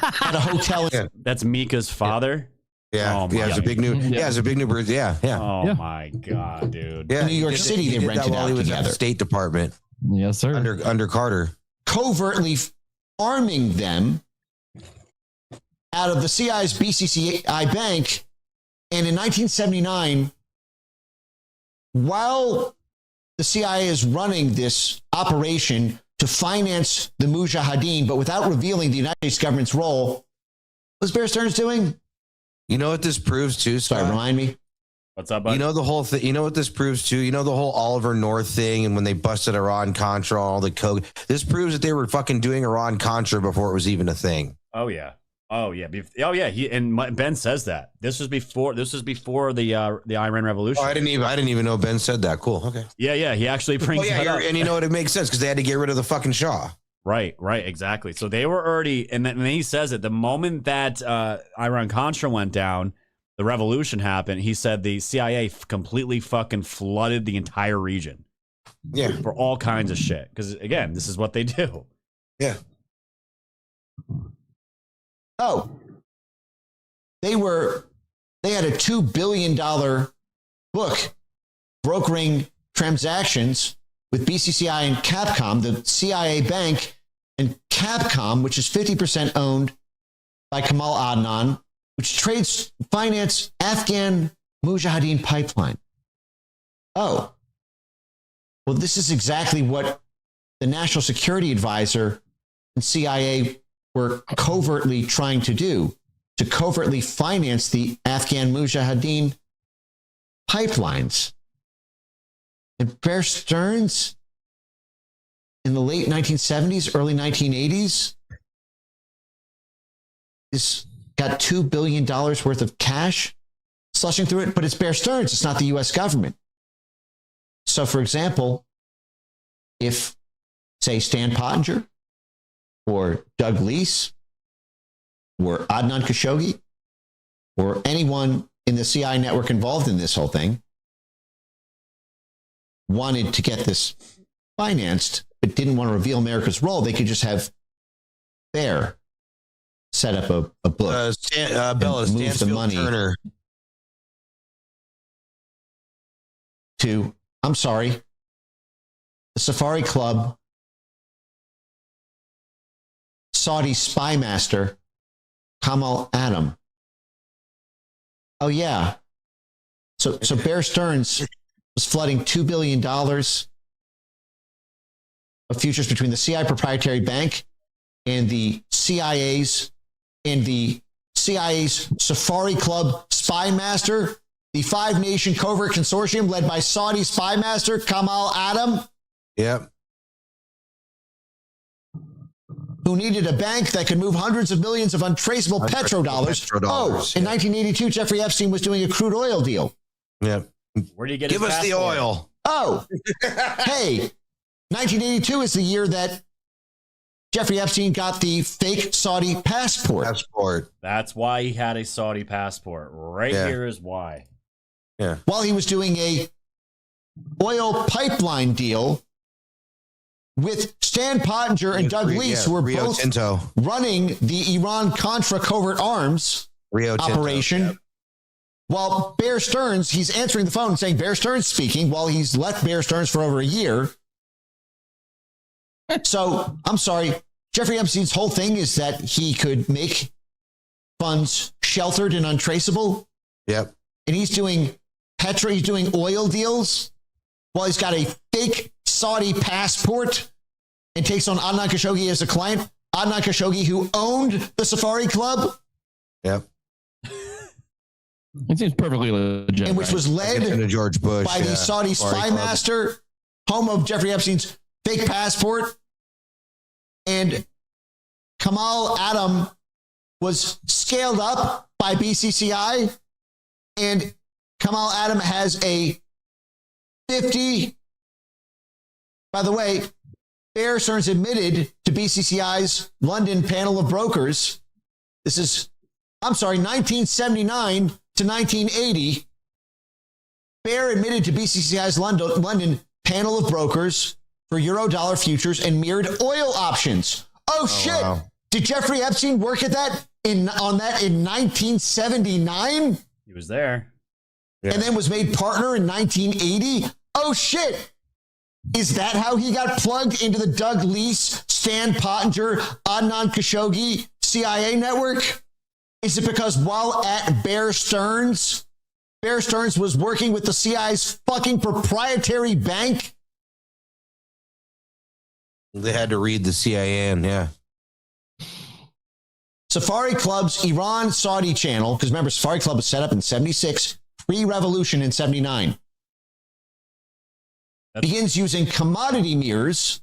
at a hotel. That's Mika's father. Yeah, Oh, yeah, my it's a big new. God. Yeah, it's a big new. Yeah, yeah. Oh my God, dude. Yeah, In New York he did- City, he they did rented that while out he was at together. the State Department Yes, sir. under Carter. Covertly arming them out of the CIA's BCCI bank. And in 1979, while the CIA is running this operation to finance the Mujahideen, but without revealing the United States government's role, what's Bear Stearns doing? You know what this proves too, Sorry, Scott? remind me. What's up, bud? You know the whole thing. You know what this proves too. You know the whole Oliver North thing, and when they busted Iran Contra, all the coke. This proves that they were fucking doing Iran Contra before it was even a thing. Oh yeah. Oh yeah. Oh yeah. Ben says that. This was before the Iran Revolution. Oh, I didn't even know Ben said that. Cool. Okay. Yeah. He actually brings that up. And you know what? It makes sense because they had to get rid of the fucking Shah. Right, exactly. So they were already, and then he says it, the moment that Iran Contra went down, the revolution happened, he said the CIA completely fucking flooded the entire region. Yeah. For all kinds of shit. Because, again, this is what they do. Yeah. Oh, they had a $2 billion book brokering transactions with BCCI and Capcom, the CIA bank, and Capcom, which is 50% owned by Kamal Adnan, which finance Afghan Mujahideen pipeline. Oh, well, this is exactly what the National Security Advisor and CIA were covertly trying to do, to covertly finance the Afghan Mujahideen pipelines. And Bear Stearns in the late 1970s, early 1980s, has got $2 billion worth of cash slushing through it, but it's Bear Stearns, it's not the US government. So, for example, if, say, Stan Pottinger or Doug Leese or Adnan Khashoggi or anyone in the CIA network involved in this whole thing wanted to get this financed but didn't want to reveal America's role, they could just have Bear set up a book. Bella, and move the Stansfield money Turner. to, I'm sorry, the Safari Club, Saudi spy master, Kamal Adam. Oh, yeah. So Bear Stearns was flooding $2 billion of futures between the CIA proprietary bank and the CIA's and the CIA's Safari Club spy master, the five-nation covert consortium led by Saudi spy master Kamal Adam. Yep. Who needed a bank that could move hundreds of millions of untraceable petrodollars. Oh, in 1982, Jeffrey Epstein was doing a crude oil deal. Yep. Where do you get Give us the oil. Oh, hey, 1982 is the year that Jeffrey Epstein got the fake Saudi passport. That's why he had a Saudi passport. Here is why. Yeah. While he was doing a oil pipeline deal with Stan Pottinger and Doug Leese, who were Rio both Tinto. running the Iran-Contra covert arms operation. Yep. While Bear Stearns, he's answering the phone and saying, Bear Stearns speaking, while he's left Bear Stearns for over a year. So, I'm sorry, Jeffrey Epstein's whole thing is that he could make funds sheltered and untraceable. Yep. And he's doing he's doing oil deals while he's got a fake Saudi passport and takes on Adnan Khashoggi as a client. Adnan Khashoggi, who owned the Safari Club. Yep. It seems perfectly legit. And which was led George Bush, by the Saudi spy master, home of Jeffrey Epstein's fake passport. And Kamal Adam was scaled up by BCCI. And Kamal Adam has a 50. By the way, Bear Stearns admitted to BCCI's London panel of brokers. This is, 1979 to 1980. Bear admitted to BCCI's London panel of brokers for Eurodollar futures and mirrored oil options. Oh shit! Wow. Did Jeffrey Epstein work at that in 1979? He was there. Yeah. And then was made partner in 1980? Oh shit! Is that how he got plugged into the Doug Leese, Stan Pottinger, Adnan Khashoggi CIA network? Is it because while at Bear Stearns was working with the CIA's fucking proprietary bank? They had to read the CIA in, yeah. Safari Club's Iran-Saudi channel, because remember, Safari Club was set up in 76, pre-revolution in 79. Begins using commodity mirrors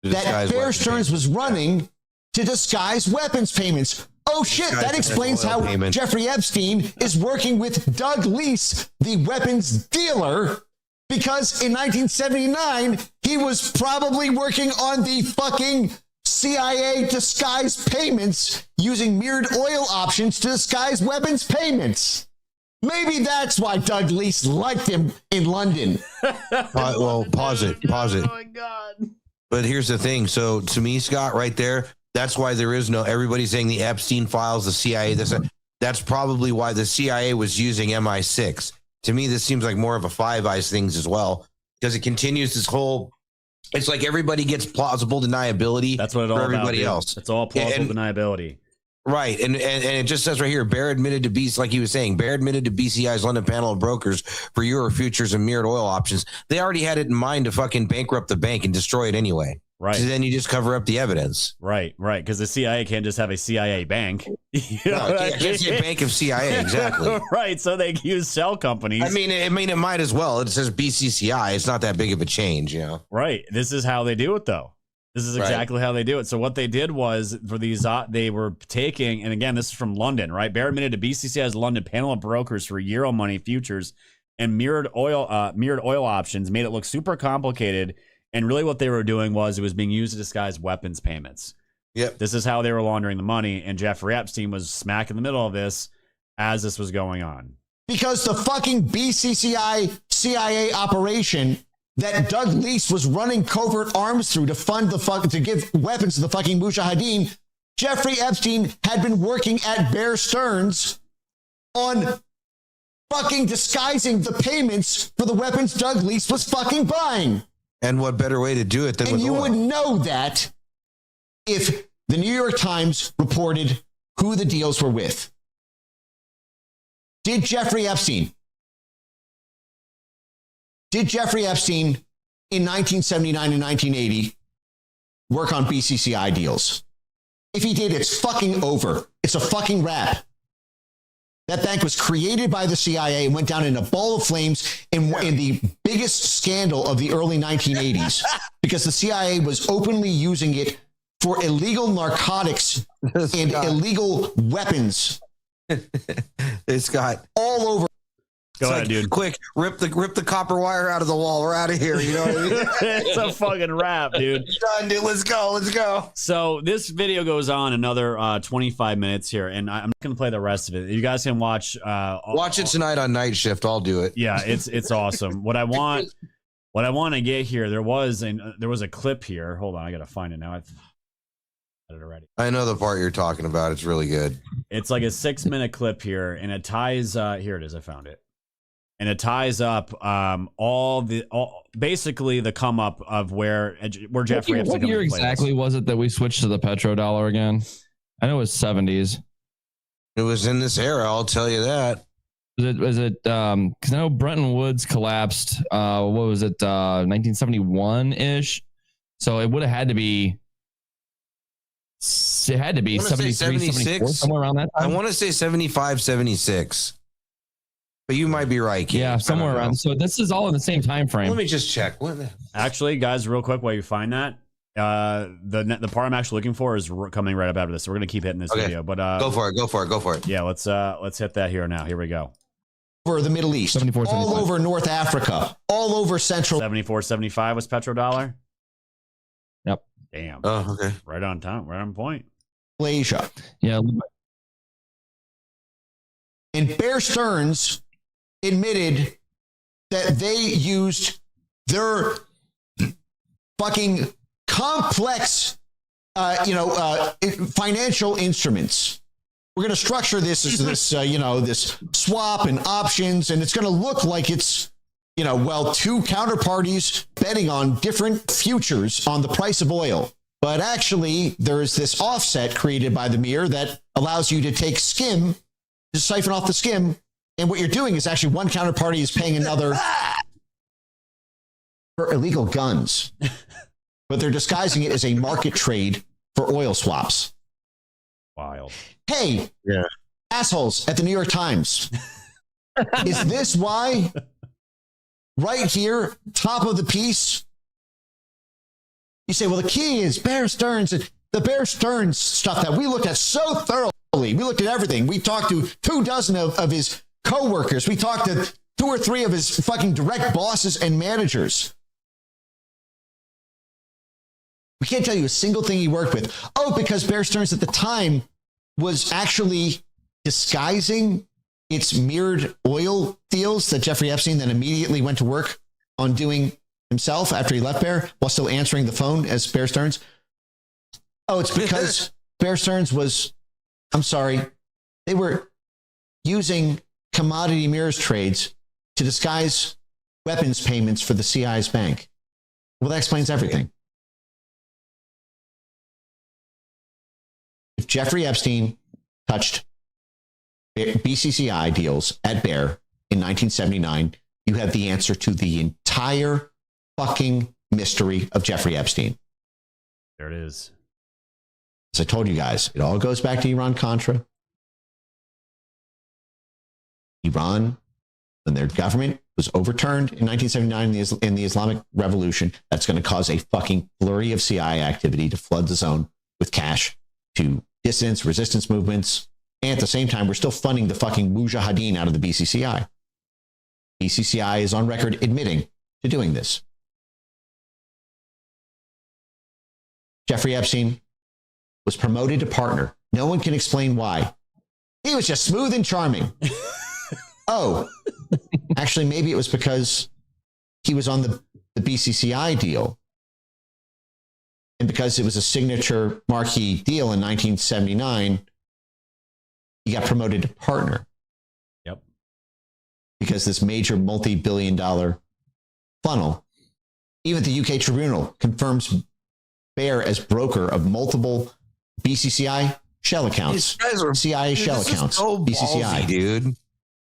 that Bear Stearns was running to disguise weapons payments. Oh shit, that explains how Jeffrey Epstein is working with Doug Leese, the weapons dealer, because in 1979, he was probably working on the fucking CIA disguise payments using mirrored oil options to disguise weapons payments. Maybe that's why Doug Leese liked him in London. Well, pause it. Oh my God. But here's the thing. So to me, Scott, right there, that's why there is no, everybody's saying the Epstein files, the CIA, that's probably why the CIA was using MI6. To me, this seems like more of a Five Eyes things as well, because it continues this whole, it's like everybody gets plausible deniability. That's what it's all for everybody about, else. It's all plausible deniability. Right. And it just says right here, Bear admitted to like he was saying, Bear admitted to BCI's London panel of brokers for Euro futures and mirrored oil options. They already had it in mind to fucking bankrupt the bank and destroy it anyway. Right. So then you just cover up the evidence. Right. Because the CIA can't just have a CIA bank. You know it can't be a bank of CIA. Exactly. Right. So they use shell companies. I mean, it might as well. It says BCCI. It's not that big of a change, you know? Right. This is how they do it, though. This is exactly how they do it. So what they did was for these, they were taking, and again, this is from London, right? Bear admitted to BCCI's London panel of brokers for Euro money futures and mirrored oil options, made it look super complicated. And really what they were doing was it was being used to disguise weapons payments. Yep. This is how they were laundering the money. And Jeffrey Epstein was smack in the middle of this as this was going on. Because the fucking BCCI CIA operation that Doug Leese was running covert arms through to fund to give weapons to the fucking Mujahideen, Jeffrey Epstein had been working at Bear Stearns on fucking disguising the payments for the weapons Doug Leese was fucking buying. And what better way to do it than and with you oil? would know that if the New York Times reported who the deals were with. Did Jeffrey Epstein in 1979 and 1980 work on BCCI deals? If he did, it's fucking over. It's a fucking wrap. That bank was created by the CIA and went down in a ball of flames in the biggest scandal of the early 1980s because the CIA was openly using it for illegal narcotics and illegal weapons. It's got all over. Go ahead, dude. Quick, rip the copper wire out of the wall. We're out of here. You know what I mean? It's a fucking wrap, dude. Done, dude. Let's go. So this video goes on another 25 minutes here, and I'm not gonna play the rest of it. You guys can watch. Watch it tonight on night shift. I'll do it. Yeah, it's awesome. What I want to get here, there was a clip here. Hold on, I gotta find it now. I've had it already. I know the part you're talking about. It's really good. It's like a 6-minute clip here, and it ties. Here it is. I found it. And it ties up basically the come up of where Jeffrey Epstein. What year exactly was it that we switched to the petrodollar again? I know it was 70s. It was in this era, I'll tell you that. Was it because I know Bretton Woods collapsed, what was it, 1971-ish? So it would have had to be 73, 74, somewhere around that time. I want to say 75, 76. But you might be right. Yeah, somewhere around. So this is all in the same time frame. Let me just check. Actually, guys, real quick, while you find that, the part I'm actually looking for is coming right up after this. So we're gonna keep hitting this video. But go for it. Yeah, let's hit that here now. Here we go. For the Middle East, 74, all over North Africa, all over Central. 74, 75 was petrodollar. Yep. Damn. Oh, okay. Right on time. Right on point. Malaysia. Yeah. And Bear Stearns admitted that they used their fucking complex, financial instruments. We're going to structure this as this, this swap and options, and it's going to look like it's, two counterparties betting on different futures on the price of oil. But actually, there is this offset created by the mirror that allows you to take skim, to siphon off the skim. And what you're doing is actually one counterparty is paying another for illegal guns, but they're disguising it as a market trade for oil swaps. Wild. Hey, assholes at the New York Times. Is this why right here, top of the piece, you say, well, the key is Bear Stearns, the Bear Stearns stuff that we looked at so thoroughly. We looked at everything. We talked to 24 of his co-workers. We talked to 2 or 3 of his fucking direct bosses and managers. We can't tell you a single thing he worked with. Oh, because Bear Stearns at the time was actually disguising its mirrored oil deals that Jeffrey Epstein then immediately went to work on doing himself after he left Bear while still answering the phone as Bear Stearns. Oh, it's because Bear Stearns was, they were using commodity mirrors trades to disguise weapons payments for the CIA's bank. Well, that explains everything. If Jeffrey Epstein touched BCCI deals at Bear in 1979, you have the answer to the entire fucking mystery of Jeffrey Epstein. There it is. As I told you guys, it all goes back to Iran-Contra. Iran, when their government was overturned in 1979 in the Islamic Revolution, that's going to cause a fucking flurry of CIA activity to flood the zone with cash to dissidents, resistance movements, and at the same time, we're still funding the fucking Mujahideen out of the BCCI. BCCI is on record admitting to doing this. Jeffrey Epstein was promoted to partner. No one can explain why. He was just smooth and charming. Oh, actually, maybe it was because he was on the BCCI deal. And because it was a signature marquee deal in 1979, he got promoted to partner. Yep. Because this major multi-billion-dollar funnel, even the UK tribunal confirms Bear as broker of multiple BCCI shell accounts. CIA shell accounts. So BCCI, ballsy, dude.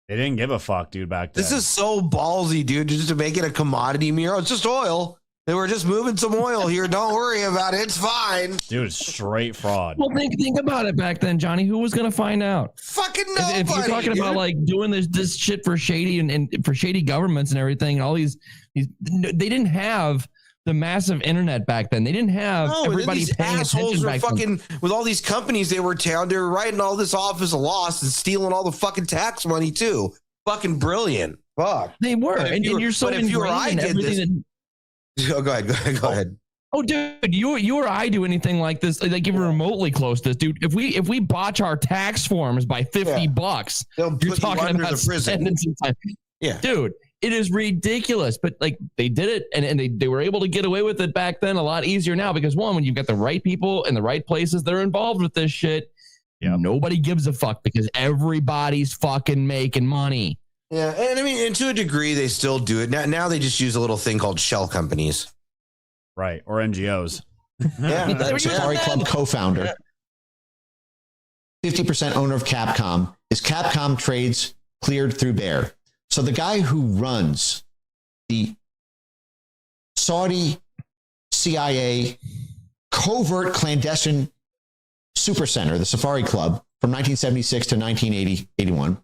They didn't give a fuck, dude, back then. This is so ballsy, dude, just to make it a commodity mirror. It's just oil. They were just moving some oil here. Don't worry about it. It's fine. Dude, straight fraud. Well, think about it back then, Johnny. Who was going to find out? Fucking nobody. If you're talking about like doing this shit for shady and for shady governments and everything, and all these, they didn't have the massive internet back then. They didn't have everybody these paying assholes attention were back fucking then. with all these companies they were down. They were writing all this off as a loss and stealing all the fucking tax money too. Fucking brilliant. Fuck. They were, and you're so but if you or I ingrained in did this, everything go ahead. Oh, dude, you or I do anything like this, like even remotely close to this, dude. If we botch our tax forms by $50, They'll you're put you talking under about the prison. sentencing time. Yeah, dude, it is ridiculous. But like they did it, and they were able to get away with it back then a lot easier now because one, when you've got the right people in the right places that are involved with this shit, nobody gives a fuck because everybody's fucking making money. Yeah, and I mean, and to a degree, they still do it now. They just use a little thing called shell companies. Right, or NGOs. Yeah, Safari Club co-founder, 50% owner of Capcom, is Capcom trades cleared through Bear. So the guy who runs the Saudi CIA covert clandestine supercenter, the Safari Club, from 1976 to 1981,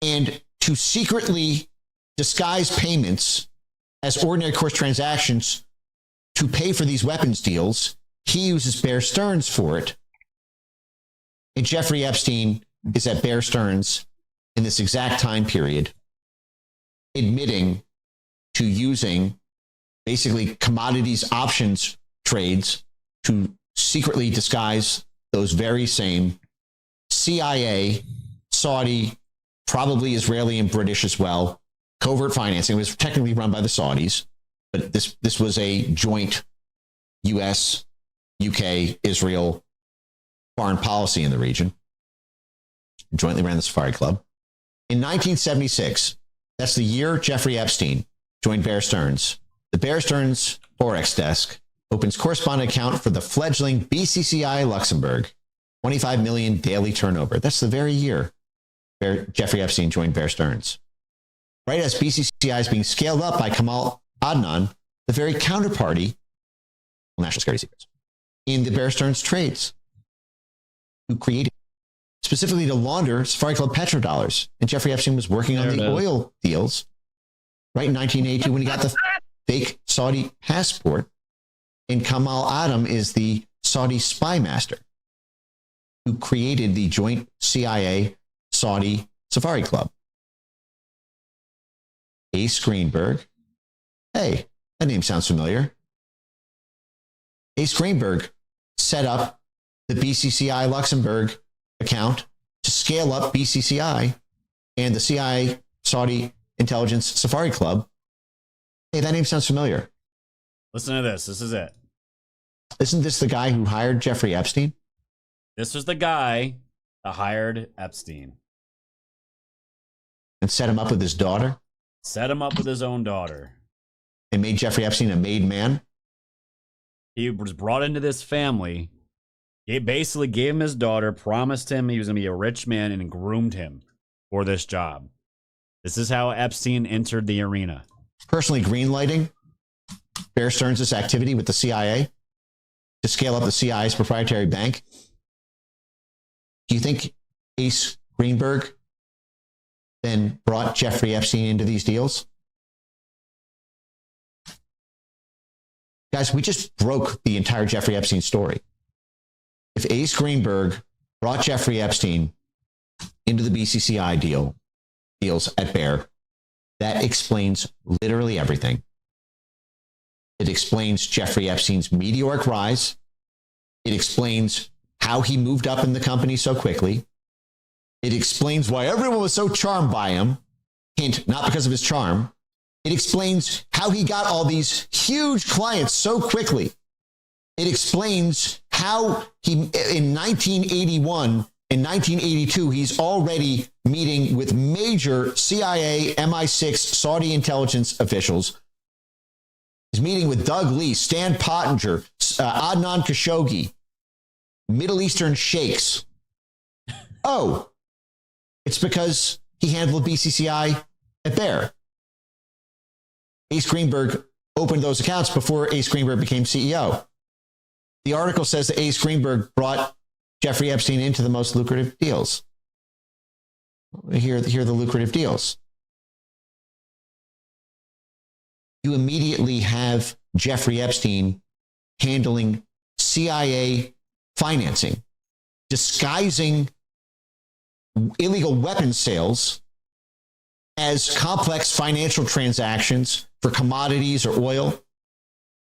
and to secretly disguise payments as ordinary course transactions to pay for these weapons deals, he uses Bear Stearns for it. And Jeffrey Epstein is at Bear Stearns in this exact time period, admitting to using basically commodities options trades to secretly disguise those very same CIA, Saudi, probably Israeli and British as well, covert financing. It was technically run by the Saudis, but this was a joint U.S., UK, Israel foreign policy in the region. Jointly ran the Safari Club. In 1976, that's the year Jeffrey Epstein joined Bear Stearns. The Bear Stearns Forex desk opens correspondent account for the fledgling BCCI Luxembourg, 25 million daily turnover. That's the very year Jeffrey Epstein joined Bear Stearns. Right as BCCI is being scaled up by Kamal Adnan, the very counterparty, national security secrets, in the Bear Stearns trades, who created specifically to launder Safari Club petrodollars. And Jeffrey Epstein was working on the oil deals right in 1982 when he got the fake Saudi passport. And Kamal Adam is the Saudi spy master who created the joint CIA Saudi Safari Club. Ace Greenberg. Hey, that name sounds familiar. Ace Greenberg set up the BCCI Luxembourg account to scale up BCCI and the CIA Saudi Intelligence Safari Club. Hey, that name sounds familiar. Listen to this. This is it. Isn't this the guy who hired Jeffrey Epstein? This was the guy that hired Epstein. And set him up with his daughter? Set him up with his own daughter. And made Jeffrey Epstein a made man? He was brought into this family. He basically gave him his daughter, promised him he was going to be a rich man, and groomed him for this job. This is how Epstein entered the arena. Personally greenlighting Bear Stearns' activity with the CIA to scale up the CIA's proprietary bank. Do you think Ace Greenberg then brought Jeffrey Epstein into these deals? Guys, we just broke the entire Jeffrey Epstein story. If Ace Greenberg brought Jeffrey Epstein into the BCCI deals at Bear, that explains literally everything. It explains Jeffrey Epstein's meteoric rise. It explains how he moved up in the company so quickly. It explains why everyone was so charmed by him. Hint, not because of his charm. It explains how he got all these huge clients so quickly. It explains how he, in 1981 and 1982, he's already meeting with major CIA, MI6, Saudi intelligence officials. He's meeting with Doug Lee, Stan Pottinger, Adnan Khashoggi, Middle Eastern sheikhs. Oh, it's because he handled BCCI at Bear. Ace Greenberg opened those accounts before Ace Greenberg became CEO. The article says that Ace Greenberg brought Jeffrey Epstein into the most lucrative deals. Here are the lucrative deals. You immediately have Jeffrey Epstein handling CIA financing, disguising illegal weapons sales as complex financial transactions for commodities or oil.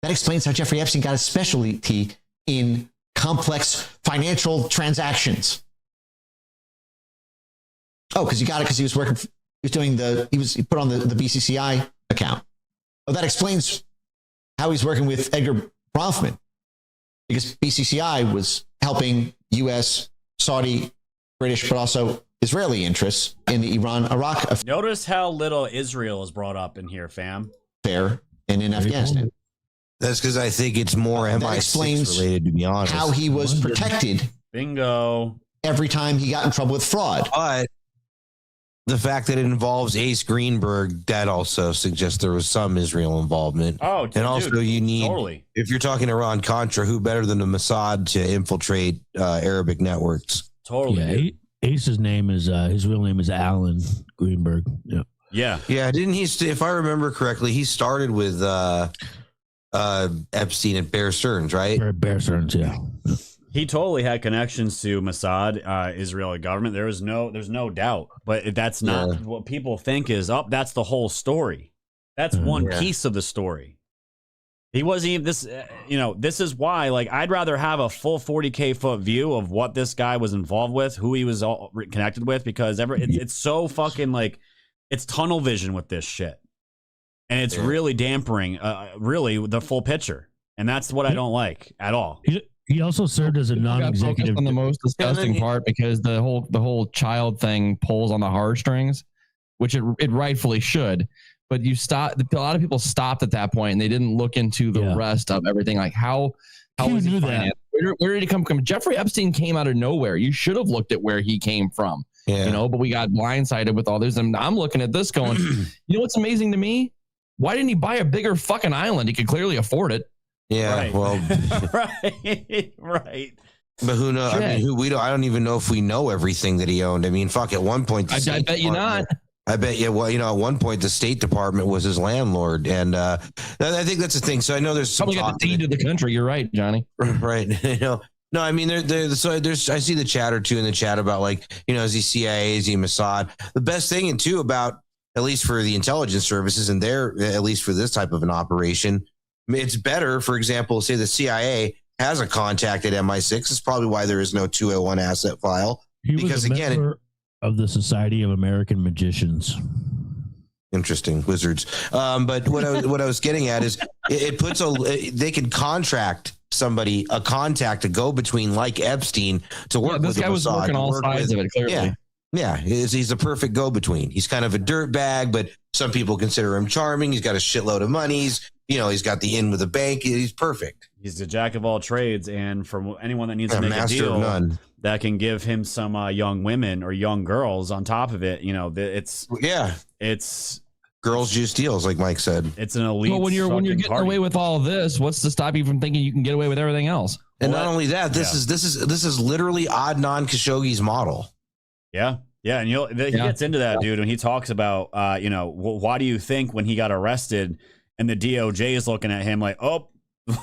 That explains how Jeffrey Epstein got a specialty in complex financial transactions. Oh, because he got it because he was working, he put on the BCCI account. Oh, that explains how he's working with Edgar Bronfman, because BCCI was helping U.S., Saudi, British, but also Israeli interests in the Iran-Iraq affair. Notice how little Israel is brought up in here, fam. And in Afghanistan. That's because I think it's more MI6 related, to be honest. How he was protected. Bingo. Every time he got in trouble with fraud. But the fact that it involves Ace Greenberg, that also suggests there was some Israel involvement. Oh, and also you need, if you're talking Iran-Contra, who better than the Mossad to infiltrate Arabic networks? Totally. Yeah, Ace's name is, his real name is Alan Greenberg. Yeah. Yeah. Yeah. Didn't he, if I remember correctly, he started with Epstein at Bear Stearns, right? Bear Stearns, yeah. He totally had connections to Mossad, Israeli government. There's no doubt, but that's not what people think is up. That's the whole story. That's one piece of the story. He wasn't even this, this is why, like, I'd rather have a full 40K foot view of what this guy was involved with, who he was all connected with, because it's so fucking like, it's tunnel vision with this shit. And it's really dampering, really the full picture. And that's what I don't like at all. He also served as a non-executive. On the most disgusting part, because the whole child thing pulls on the heartstrings, which it rightfully should. But a lot of people stopped at that point and they didn't look into the rest of everything. Like how was he financed? Where did he come from? Jeffrey Epstein came out of nowhere. You should have looked at where he came from. Yeah. But we got blindsided with all this. And I'm looking at this going, you know what's amazing to me? Why didn't he buy a bigger fucking island? He could clearly afford it. Yeah, right. Well, right. But who knows? I mean, I don't even know if we know everything that he owned. I mean, fuck. At one point, I bet you not. I bet you. Well, at one point, the State Department was his landlord, and I think that's the thing. So I know there's some probably got the deed to the country. You're right, Johnny. Right. No, I mean, there's. I see the chatter too in the chat about, like, is he CIA, is he Mossad? The best thing, and too, about, at least for the intelligence services, and at least for this type of an operation, it's better. For example, say the CIA has a contact at MI6. It's probably why there is no 201 asset file. Because again, of the Society of American Magicians. Interesting, wizards. But what I was getting at is it puts they could contract somebody, a contact, a go between like Epstein, to work with. This guy was working all sides of it, clearly. Yeah, he's a perfect go-between. He's kind of a dirtbag, but some people consider him charming. He's got a shitload of money. He's got the in with the bank. He's perfect. He's the jack of all trades, and for anyone that needs to make a deal that can give him some young women or young girls on top of it, it's girls juice deals, like Mike said. It's an elite. Well, when you're getting away with all this, what's to stop you from thinking you can get away with everything else? And not only that, this is literally Adnan Khashoggi's model. Yeah. Yeah. And he gets into that, dude. And he talks about, why do you think when he got arrested and the DOJ is looking at him like, oh,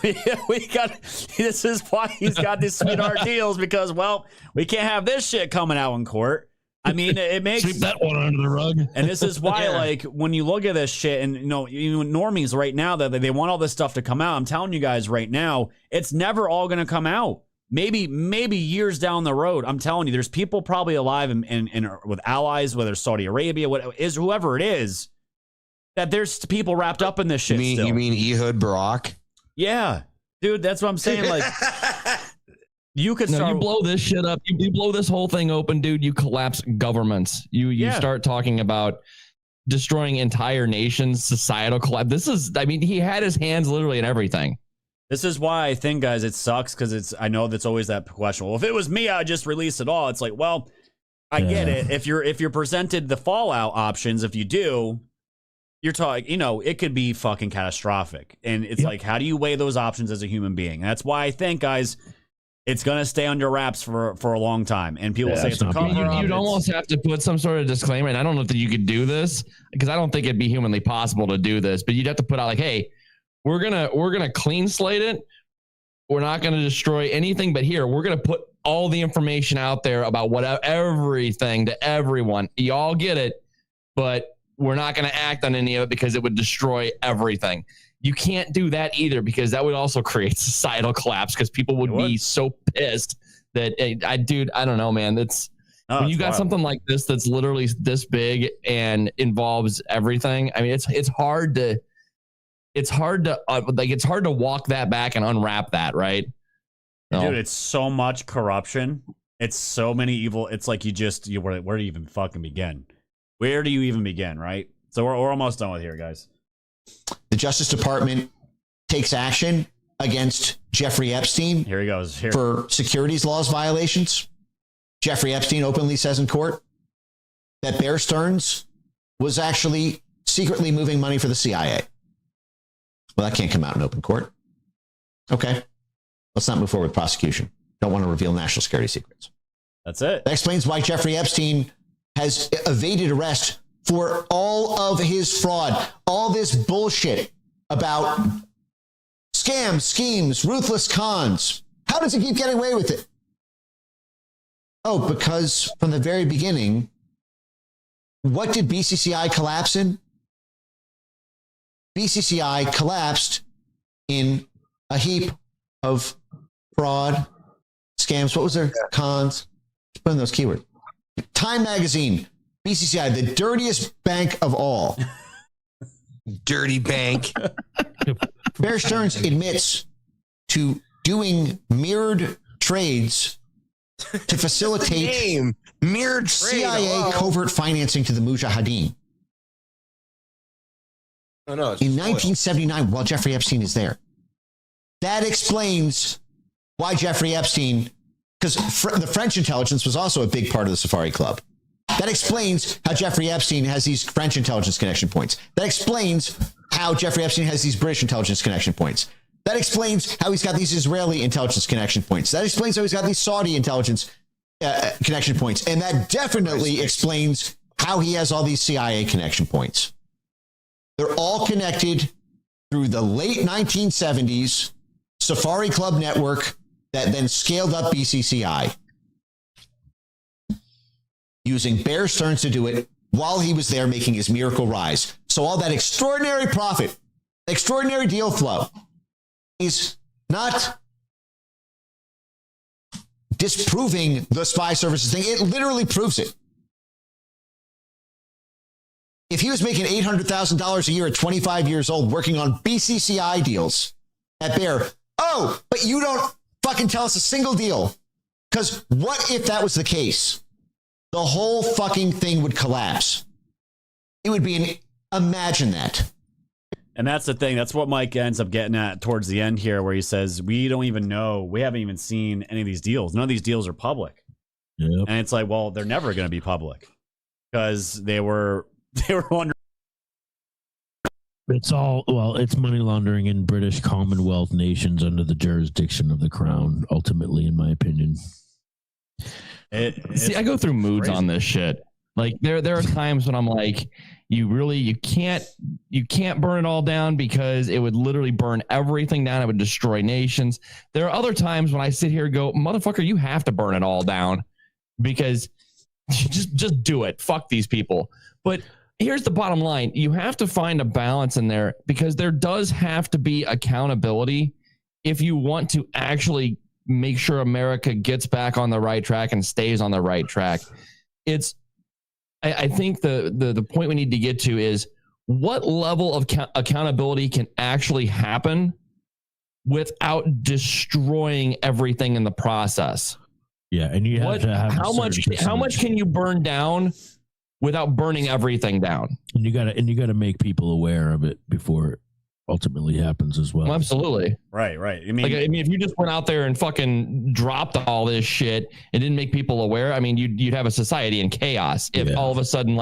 this is why he's got these sweetheart deals, because, well, we can't have this shit coming out in court. I mean, it makes sweep that one under the rug. And this is why, like, when you look at this shit, and normies right now that they want all this stuff to come out, I'm telling you guys right now, it's never all going to come out. Maybe years down the road. I'm telling you, there's people probably alive and with allies, whether it's Saudi Arabia, whoever it is, that there's people wrapped up in this shit. You mean Ehud Barak? Yeah, dude, that's what I'm saying. Like, you blow this shit up. You blow this whole thing open, dude. You collapse governments. You start talking about destroying entire nations, societal collapse. He had his hands literally in everything. This is why I think, guys, it sucks, because I know that's always that question. Well, if it was me, I'd just release it all. It's like, well, I get it. If you're presented the fallout options, if you do, you're talking, it could be fucking catastrophic. And it's like, how do you weigh those options as a human being? And that's why I think, guys, it's going to stay under wraps for a long time. And people say it's a cover up. You'd almost have to put some sort of disclaimer. And I don't know that you could do this because I don't think it'd be humanly possible to do this. But you'd have to put out like, hey, we're gonna clean slate it. We're not going to destroy anything. But here, we're going to put all the information out there about everything to everyone. Y'all get it. But we're not going to act on any of it because it would destroy everything. You can't do that either because that would also create societal collapse because people would be so pissed that I don't know, man. When you got something like this that's literally this big and involves everything. I mean, it's hard to walk that back and unwrap that, right? Dude, it's so much corruption. It's so many evil. It's like where do you even fucking begin? Where do you even begin, right? So we're almost done with here, guys. The Justice Department takes action against Jeffrey Epstein. Here he goes. For securities laws violations. Jeffrey Epstein openly says in court that Bear Stearns was actually secretly moving money for the CIA. Well, that can't come out in open court. Okay. Let's not move forward with prosecution. Don't want to reveal national security secrets. That's it. That explains why Jeffrey Epstein has evaded arrest for all of his fraud, all this bullshit about scams, schemes, ruthless cons. How does he keep getting away with it? Oh, because from the very beginning, what did BCCI collapse in? BCCI collapsed in a heap of fraud, scams. What was their cons? Just put in those keywords. Time Magazine, BCCI, the dirtiest bank of all. Dirty bank. Bear Stearns admits to doing mirrored trades to facilitate mirrored CIA covert financing to the Mujahideen. Oh, no, in 1979, while Jeffrey Epstein is there. That explains why Jeffrey Epstein, because the French intelligence was also a big part of the Safari Club. That explains how Jeffrey Epstein has these French intelligence connection points. That explains how Jeffrey Epstein has these British intelligence connection points. That explains how he's got these Israeli intelligence connection points. That explains how he's got these Saudi intelligence connection points. And that definitely explains how he has all these CIA connection points. They're all connected through the late 1970s Safari Club network that then scaled up BCCI, using Bear Stearns to do it while he was there making his miracle rise. So all that extraordinary profit, extraordinary deal flow is not disproving the spy services thing. It literally proves it. If he was making $800,000 a year at 25 years old working on BCCI deals at Bear, but you don't fucking tell us a single deal. Because what if that was the case? The whole fucking thing would collapse. It would be imagine that. And that's the thing. That's what Mike ends up getting at towards the end here, where he says, we don't even know. We haven't even seen any of these deals. None of these deals are public. Yep. And it's like, well, they're never going to be public because they were under. It's money laundering in British Commonwealth nations under the jurisdiction of the Crown, ultimately, in my opinion. I go through moods on this shit. Like there are times when I'm like, you can't burn it all down because it would literally burn everything down. It would destroy nations. There are other times when I sit here and go, motherfucker, you have to burn it all down because just do it. Fuck these people. But here's the bottom line. You have to find a balance in there because there does have to be accountability if you want to actually make sure America gets back on the right track and stays on the right track. I think the point we need to get to is what level of accountability can actually happen without destroying everything in the process. Yeah, and you have to have how much can you burn down without burning everything down? And you gotta make people aware of it before it ultimately happens as well. Absolutely. Right. I mean, if you just went out there and fucking dropped all this shit and didn't make people aware, I mean, you'd have a society in chaos if all of a sudden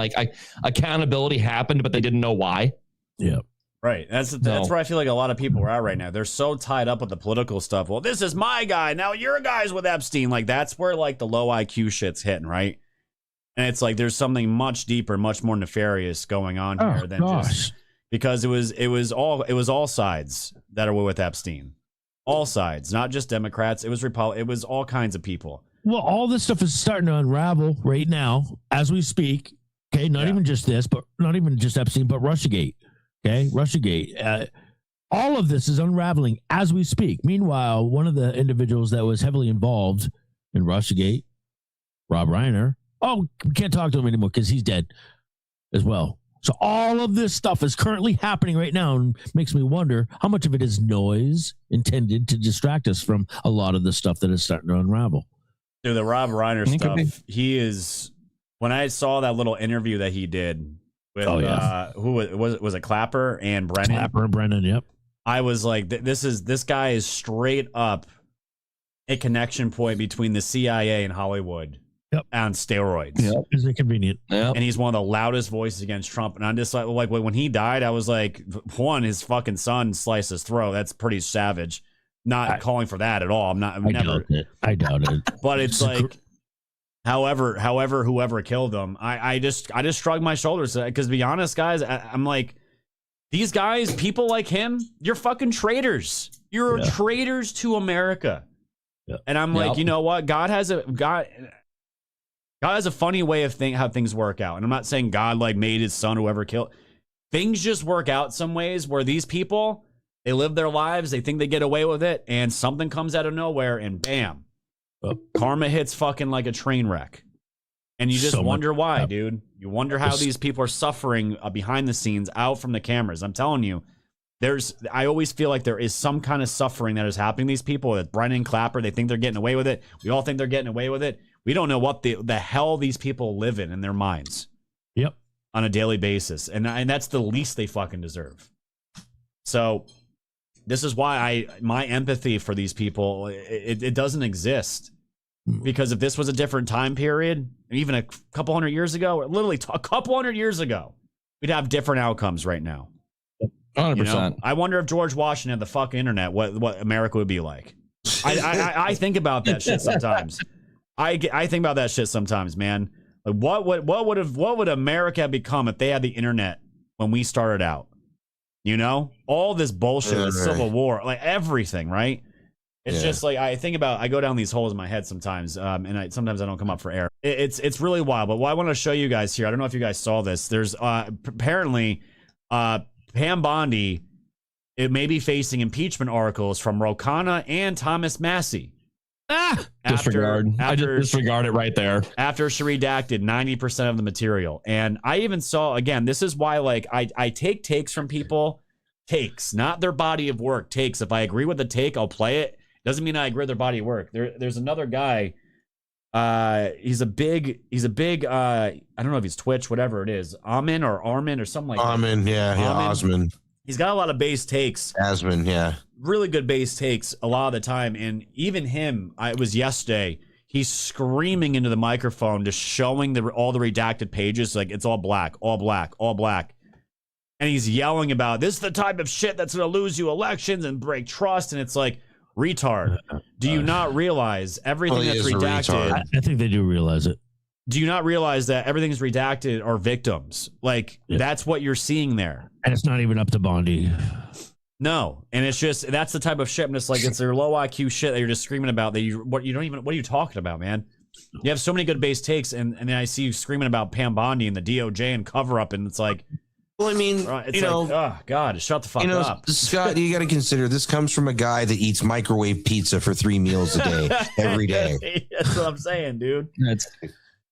accountability happened, but they didn't know why. Yeah. Right. That's where I feel like a lot of people are at right now. They're so tied up with the political stuff. Well, this is my guy. Now your guy's with Epstein. Like, that's where like the low IQ shit's hitting, right? And it's like there's something much deeper, much more nefarious going on here than just because it was all sides that are with Epstein. All sides, not just Democrats. It was it was all kinds of people. Well, all this stuff is starting to unravel right now as we speak. Okay, not even just this, but not even just Epstein, but Russiagate. Okay, Russiagate. All of this is unraveling as we speak. Meanwhile, one of the individuals that was heavily involved in Russiagate, Rob Reiner, we can't talk to him anymore because he's dead as well. So all of this stuff is currently happening right now and makes me wonder how much of it is noise intended to distract us from a lot of the stuff that is starting to unravel. Dude, the Rob Reiner stuff, he is... When I saw that little interview that he did with who was it, Clapper and Brennan? Clapper and Brennan, yep. I was like, this guy is straight up a connection point between the CIA and Hollywood on steroids. Yep. Is it convenient? Yep. And he's one of the loudest voices against Trump. And I'm just like when he died, I was like, one, his fucking son sliced his throat. That's pretty savage. Not calling for that at all. I doubt it. But it's like, however, whoever killed him, I just shrugged my shoulders because to be honest, guys, I'm like, these guys, people like him, you're fucking traitors. You're traitors to America. Yeah. And I'm like, you know what? God has a funny way of how things work out. And I'm not saying God like made his son whoever killed. Things just work out some ways where these people, they live their lives, they think they get away with it, and something comes out of nowhere and bam. Karma hits fucking like a train wreck. And you just wonder why, dude. You wonder how these people are suffering behind the scenes, out from the cameras. I'm telling you, I always feel like there is some kind of suffering that is happening to these people. With Brennan, Clapper, they think they're getting away with it. We all think they're getting away with it. We don't know what the hell these people live in their minds. Yep. On a daily basis. And that's the least they fucking deserve. So this is why my empathy for these people, it doesn't exist. Because if this was a different time period, even a couple hundred years ago, or literally a couple hundred years ago, we'd have different outcomes right now. 100%. You know? I wonder if George Washington had the fucking internet, what America would be like. I think about that shit sometimes. I think about that shit sometimes, man. Like what would America have become if they had the internet when we started out? You know, all this bullshit, the Civil War, like everything, right? It's just like I go down these holes in my head sometimes, and sometimes I don't come up for air. It's really wild. But what I want to show you guys here, I don't know if you guys saw this. There's apparently Pam Bondi, it may be facing impeachment articles from Ro Khanna and Thomas Massie. Disregard. I just disregard it right there. After she redacted 90% of the material. And I even saw, again, this is why like I take takes from people, not their body of work, takes. If I agree with the take, I'll play it. Doesn't mean I agree with their body of work. There's another guy. He's a big I don't know if he's Twitch, whatever it is. Armin or something like that. Armin, Osman. He's got a lot of base takes. Asman, yeah. Really good base takes a lot of the time. And even him, it was yesterday, he's screaming into the microphone, just showing all the redacted pages. Like, it's all black, all black, all black. And he's yelling about, this is the type of shit that's going to lose you elections and break trust. And it's like, retard. Do you not realize everything that's redacted? I think they do realize it. Do you not realize that everything's redacted are victims? Like, that's what you're seeing there. And it's not even up to Bondi. No. And it's just, that's the type of shit. And it's like, it's their low IQ shit that you're just screaming about that what are you talking about, man? You have so many good base takes. And then I see you screaming about Pam Bondi and the DOJ and cover up. And it's like, well, I mean, it's oh God, shut the fuck up. Scott, you got to consider this comes from a guy that eats microwave pizza for 3 meals a day, every day. That's what I'm saying, dude.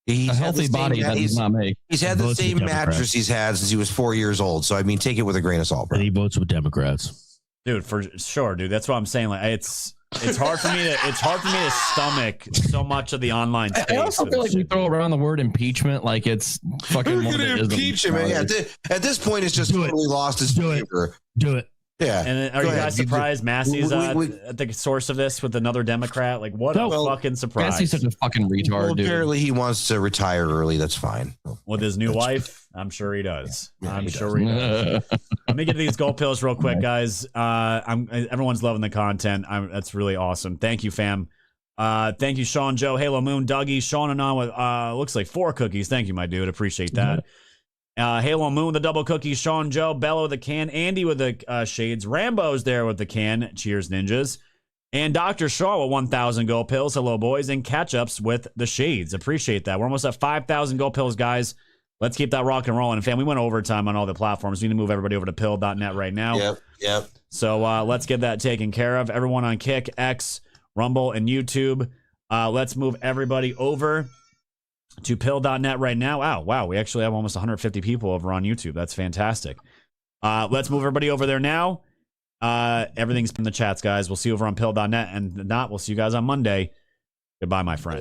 He's a healthy body that does not make. He's had the same mattress he's had since he was 4 years old. So, I mean, take it with a grain of salt, bro. And he votes with Democrats. Dude, for sure, dude. That's what I'm saying. Like, it's hard for me to stomach so much of the online space. I also feel like we throw around the word impeachment like it's fucking. We're gonna impeach him, man. Yeah, at this point, it's just totally lost his flavor. Do it. Yeah. And are you guys surprised Massey's at the source of this with another Democrat? Like, what a fucking surprise. Massey's such a fucking retard, dude. Apparently he wants to retire early. That's fine. With his new wife? I'm sure he does. I'm sure he does. Let me get to these gold pills real quick, guys. Everyone's loving the content. That's really awesome. Thank you, fam. Thank you, Sean, Joe, Halo Moon, Dougie, Sean and on with looks like 4 cookies. Thank you, my dude. Appreciate that. Halo Moon, the double cookies, Sean, Joe, Bello with the can, Andy with the shades, Rambo's there with the can. Cheers, ninjas. And Dr. Shaw with 1,000 gold pills. Hello, boys. And catch-ups with the shades. Appreciate that. We're almost at 5,000 gold pills, guys. Let's keep that rock and rolling. And fam, we went overtime on all the platforms. We need to move everybody over to pill.net right now. Yep. So let's get that taken care of. Everyone on Kick, X, Rumble, and YouTube. Let's move everybody over to pill.net right now. Wow. We actually have almost 150 people over on YouTube. That's fantastic. Let's move everybody over there now. Everything's in the chats, guys. We'll see you over on pill.net, and not, we'll see you guys on Monday. Goodbye, my friend.